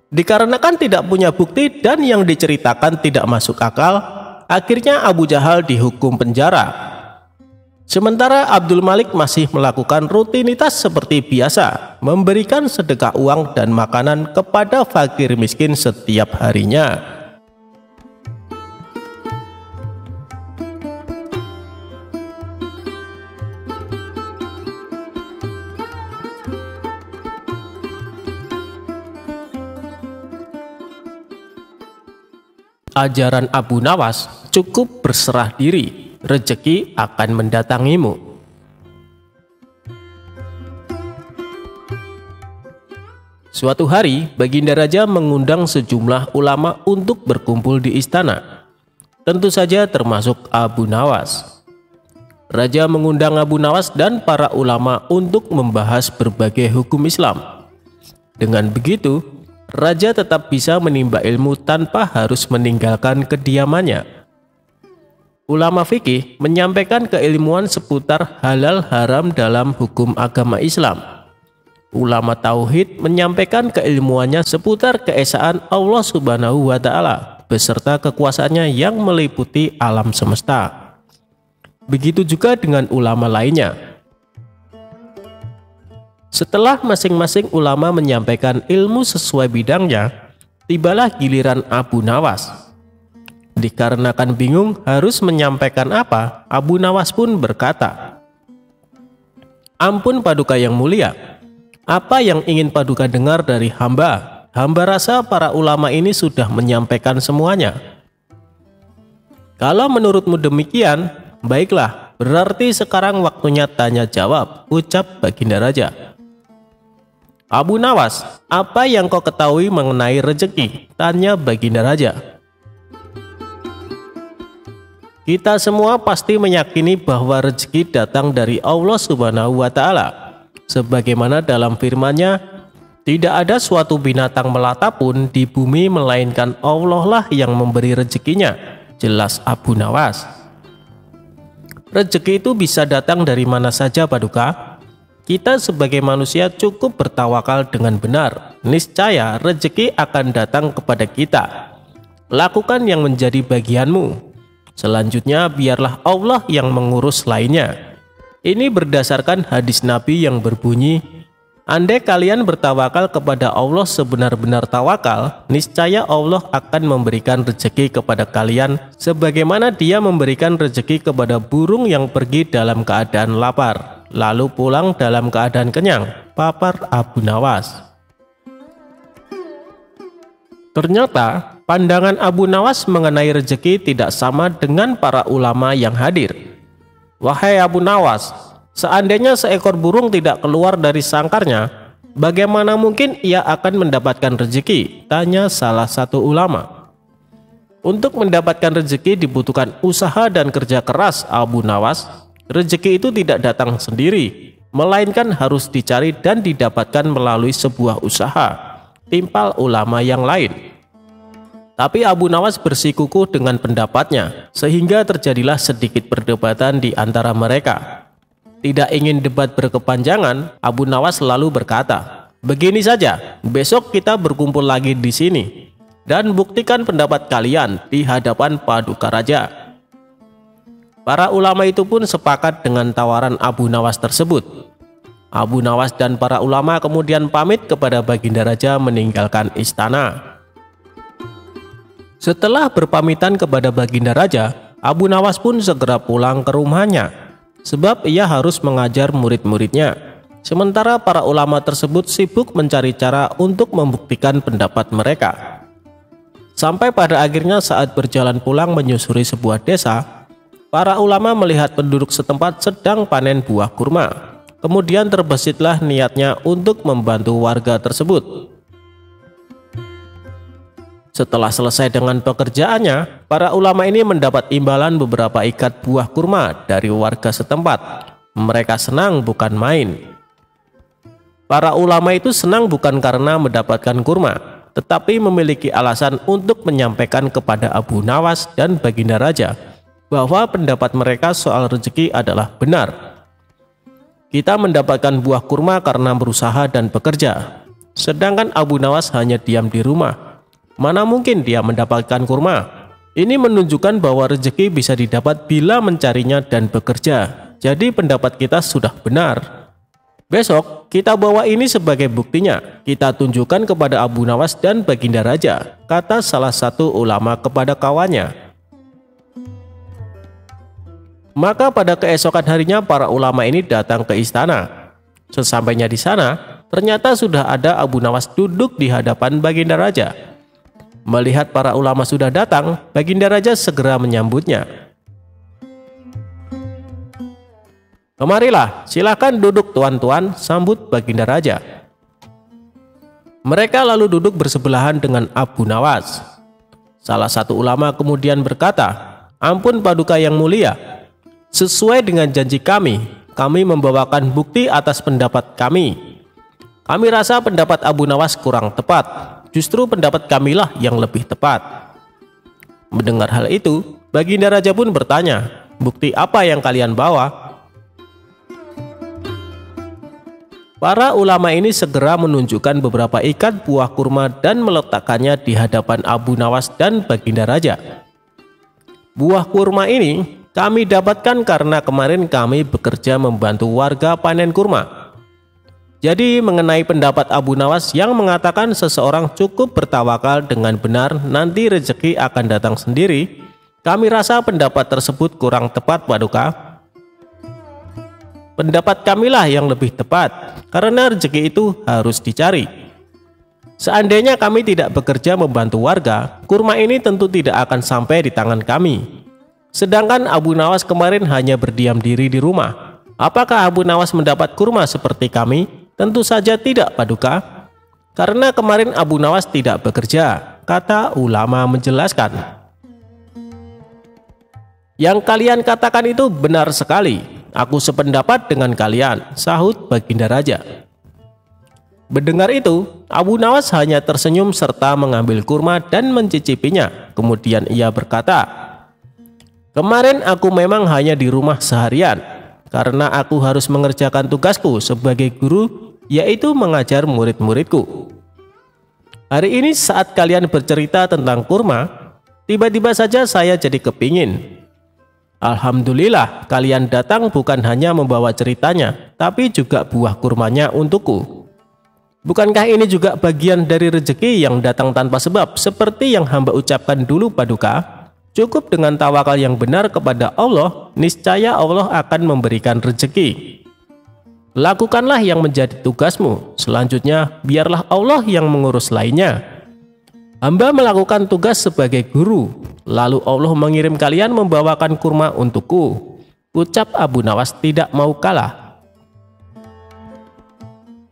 Dikarenakan tidak punya bukti dan yang diceritakan tidak masuk akal, akhirnya Abu Jahal dihukum penjara. Sementara Abdul Malik masih melakukan rutinitas seperti biasa, memberikan sedekah uang dan makanan kepada fakir miskin setiap harinya. Ajaran Abu Nawas, cukup berserah diri, rezeki akan mendatangimu. Suatu hari, Baginda Raja mengundang sejumlah ulama untuk berkumpul di istana. Tentu saja termasuk Abu Nawas. Raja mengundang Abu Nawas dan para ulama untuk membahas berbagai hukum Islam. Dengan begitu, Raja tetap bisa menimba ilmu tanpa harus meninggalkan kediamannya. Ulama fikih menyampaikan keilmuan seputar halal haram dalam hukum agama Islam. Ulama tauhid menyampaikan keilmuannya seputar keesaan Allah Subhanahu wa Ta'ala beserta kekuasaannya yang meliputi alam semesta. Begitu juga dengan ulama lainnya. Setelah masing-masing ulama menyampaikan ilmu sesuai bidangnya, tibalah giliran Abu Nawas. Dikarenakan bingung harus menyampaikan apa, Abu Nawas pun berkata, "Ampun Paduka yang mulia, apa yang ingin Paduka dengar dari hamba? Hamba rasa para ulama ini sudah menyampaikan semuanya." "Kalau menurutmu demikian, baiklah, berarti sekarang waktunya tanya jawab," ucap Baginda Raja. "Abu Nawas, apa yang kau ketahui mengenai rezeki?" tanya Baginda Raja. "Kita semua pasti meyakini bahwa rezeki datang dari Allah Subhanahu wa Ta'ala. Sebagaimana dalam firman-Nya, tidak ada suatu binatang melata pun di bumi melainkan Allah lah yang memberi rezekinya," jelas Abu Nawas. "Rezeki itu bisa datang dari mana saja, Paduka. Kita sebagai manusia cukup bertawakal dengan benar. Niscaya rezeki akan datang kepada kita. Lakukan yang menjadi bagianmu. Selanjutnya biarlah Allah yang mengurus lainnya." Ini berdasarkan hadis Nabi yang berbunyi, "Andai kalian bertawakal kepada Allah sebenar-benar tawakal, niscaya Allah akan memberikan rezeki kepada kalian sebagaimana Dia memberikan rezeki kepada burung yang pergi dalam keadaan lapar, lalu pulang dalam keadaan kenyang," papar Abu Nawas. Ternyata pandangan Abu Nawas mengenai rezeki tidak sama dengan para ulama yang hadir. "Wahai Abu Nawas, seandainya seekor burung tidak keluar dari sangkarnya, Bagaimana mungkin ia akan mendapatkan rezeki? Tanya salah satu ulama. Untuk mendapatkan rezeki dibutuhkan usaha dan kerja keras, Abu Nawas. Rezeki itu tidak datang sendiri, melainkan harus dicari dan didapatkan melalui sebuah usaha, timpal ulama yang lain. Tapi Abu Nawas bersikukuh dengan pendapatnya, sehingga terjadilah sedikit perdebatan di antara mereka. Tidak ingin debat berkepanjangan, Abu Nawas lalu berkata, "Begini saja, besok kita berkumpul lagi di sini dan buktikan pendapat kalian di hadapan Paduka Raja." Para ulama itu pun sepakat dengan tawaran Abu Nawas tersebut. Abu Nawas dan para ulama kemudian pamit kepada Baginda Raja meninggalkan istana. Setelah berpamitan kepada Baginda Raja, Abu Nawas pun segera pulang ke rumahnya, sebab ia harus mengajar murid-muridnya. Sementara para ulama tersebut sibuk mencari cara untuk membuktikan pendapat mereka. Sampai pada akhirnya saat berjalan pulang menyusuri sebuah desa, para ulama melihat penduduk setempat sedang panen buah kurma. Kemudian terbesitlah niatnya untuk membantu warga tersebut. Setelah selesai dengan pekerjaannya, para ulama ini mendapat imbalan beberapa ikat buah kurma dari warga setempat. Mereka senang bukan main. Para ulama itu senang bukan karena mendapatkan kurma, tetapi memiliki alasan untuk menyampaikan kepada Abu Nawas dan Baginda Raja bahwa pendapat mereka soal rezeki adalah benar. Kita mendapatkan buah kurma karena berusaha dan bekerja, sedangkan Abu Nawas hanya diam di rumah. Mana mungkin dia mendapatkan kurma? Ini menunjukkan bahwa rezeki bisa didapat bila mencarinya dan bekerja. Jadi pendapat kita sudah benar. Besok kita bawa ini sebagai buktinya. Kita tunjukkan kepada Abu Nawas dan Baginda Raja, kata salah satu ulama kepada kawannya. Maka pada keesokan harinya para ulama ini datang ke istana. Sesampainya di sana, ternyata sudah ada Abu Nawas duduk di hadapan Baginda Raja. Melihat para ulama sudah datang, Baginda Raja segera menyambutnya. "Kemarilah, silakan duduk tuan-tuan," sambut Baginda Raja. Mereka lalu duduk bersebelahan dengan Abu Nawas. Salah satu ulama kemudian berkata, "Ampun Paduka yang mulia, sesuai dengan janji kami membawakan bukti atas pendapat kami. Kami rasa pendapat Abu Nawas kurang tepat. Justru pendapat kamilah yang lebih tepat." Mendengar hal itu, Baginda Raja pun bertanya, "Bukti apa yang kalian bawa?" Para ulama ini segera menunjukkan beberapa ikat buah kurma dan meletakkannya di hadapan Abu Nawas dan Baginda Raja. "Buah kurma ini kami dapatkan karena kemarin kami bekerja membantu warga panen kurma. Jadi mengenai pendapat Abu Nawas yang mengatakan seseorang cukup bertawakal dengan benar nanti rezeki akan datang sendiri, kami rasa pendapat tersebut kurang tepat Paduka. Pendapat kamilah yang lebih tepat, karena rezeki itu harus dicari. Seandainya kami tidak bekerja membantu warga, kurma ini tentu tidak akan sampai di tangan kami. Sedangkan Abu Nawas kemarin hanya berdiam diri di rumah. Apakah Abu Nawas mendapat kurma seperti kami? Tentu saja tidak Paduka, karena kemarin Abu Nawas tidak bekerja," kata ulama menjelaskan. "Yang kalian katakan itu benar sekali. Aku sependapat dengan kalian," sahut Baginda Raja. Mendengar itu, Abu Nawas hanya tersenyum serta mengambil kurma dan mencicipinya. Kemudian ia berkata, "Kemarin aku memang hanya di rumah seharian, karena aku harus mengerjakan tugasku sebagai guru, yaitu mengajar murid-muridku. Hari ini saat kalian bercerita tentang kurma, tiba-tiba saja saya jadi kepingin. Alhamdulillah kalian datang bukan hanya membawa ceritanya, tapi juga buah kurmanya untukku. Bukankah ini juga bagian dari rezeki yang datang tanpa sebab, seperti yang hamba ucapkan dulu Paduka? Cukup dengan tawakal yang benar kepada Allah, niscaya Allah akan memberikan rezeki. Lakukanlah yang menjadi tugasmu, selanjutnya biarlah Allah yang mengurus lainnya. Hamba melakukan tugas sebagai guru, lalu Allah mengirim kalian membawakan kurma untukku," ucap Abu Nawas tidak mau kalah.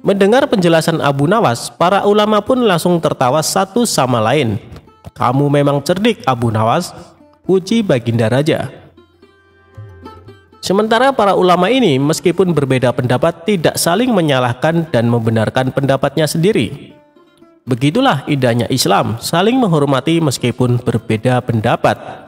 Mendengar penjelasan Abu Nawas, para ulama pun langsung tertawa satu sama lain. "Kamu memang cerdik, Abu Nawas," puji Baginda Raja. Sementara para ulama ini meskipun berbeda pendapat tidak saling menyalahkan dan membenarkan pendapatnya sendiri. Begitulah indahnya Islam, saling menghormati meskipun berbeda pendapat.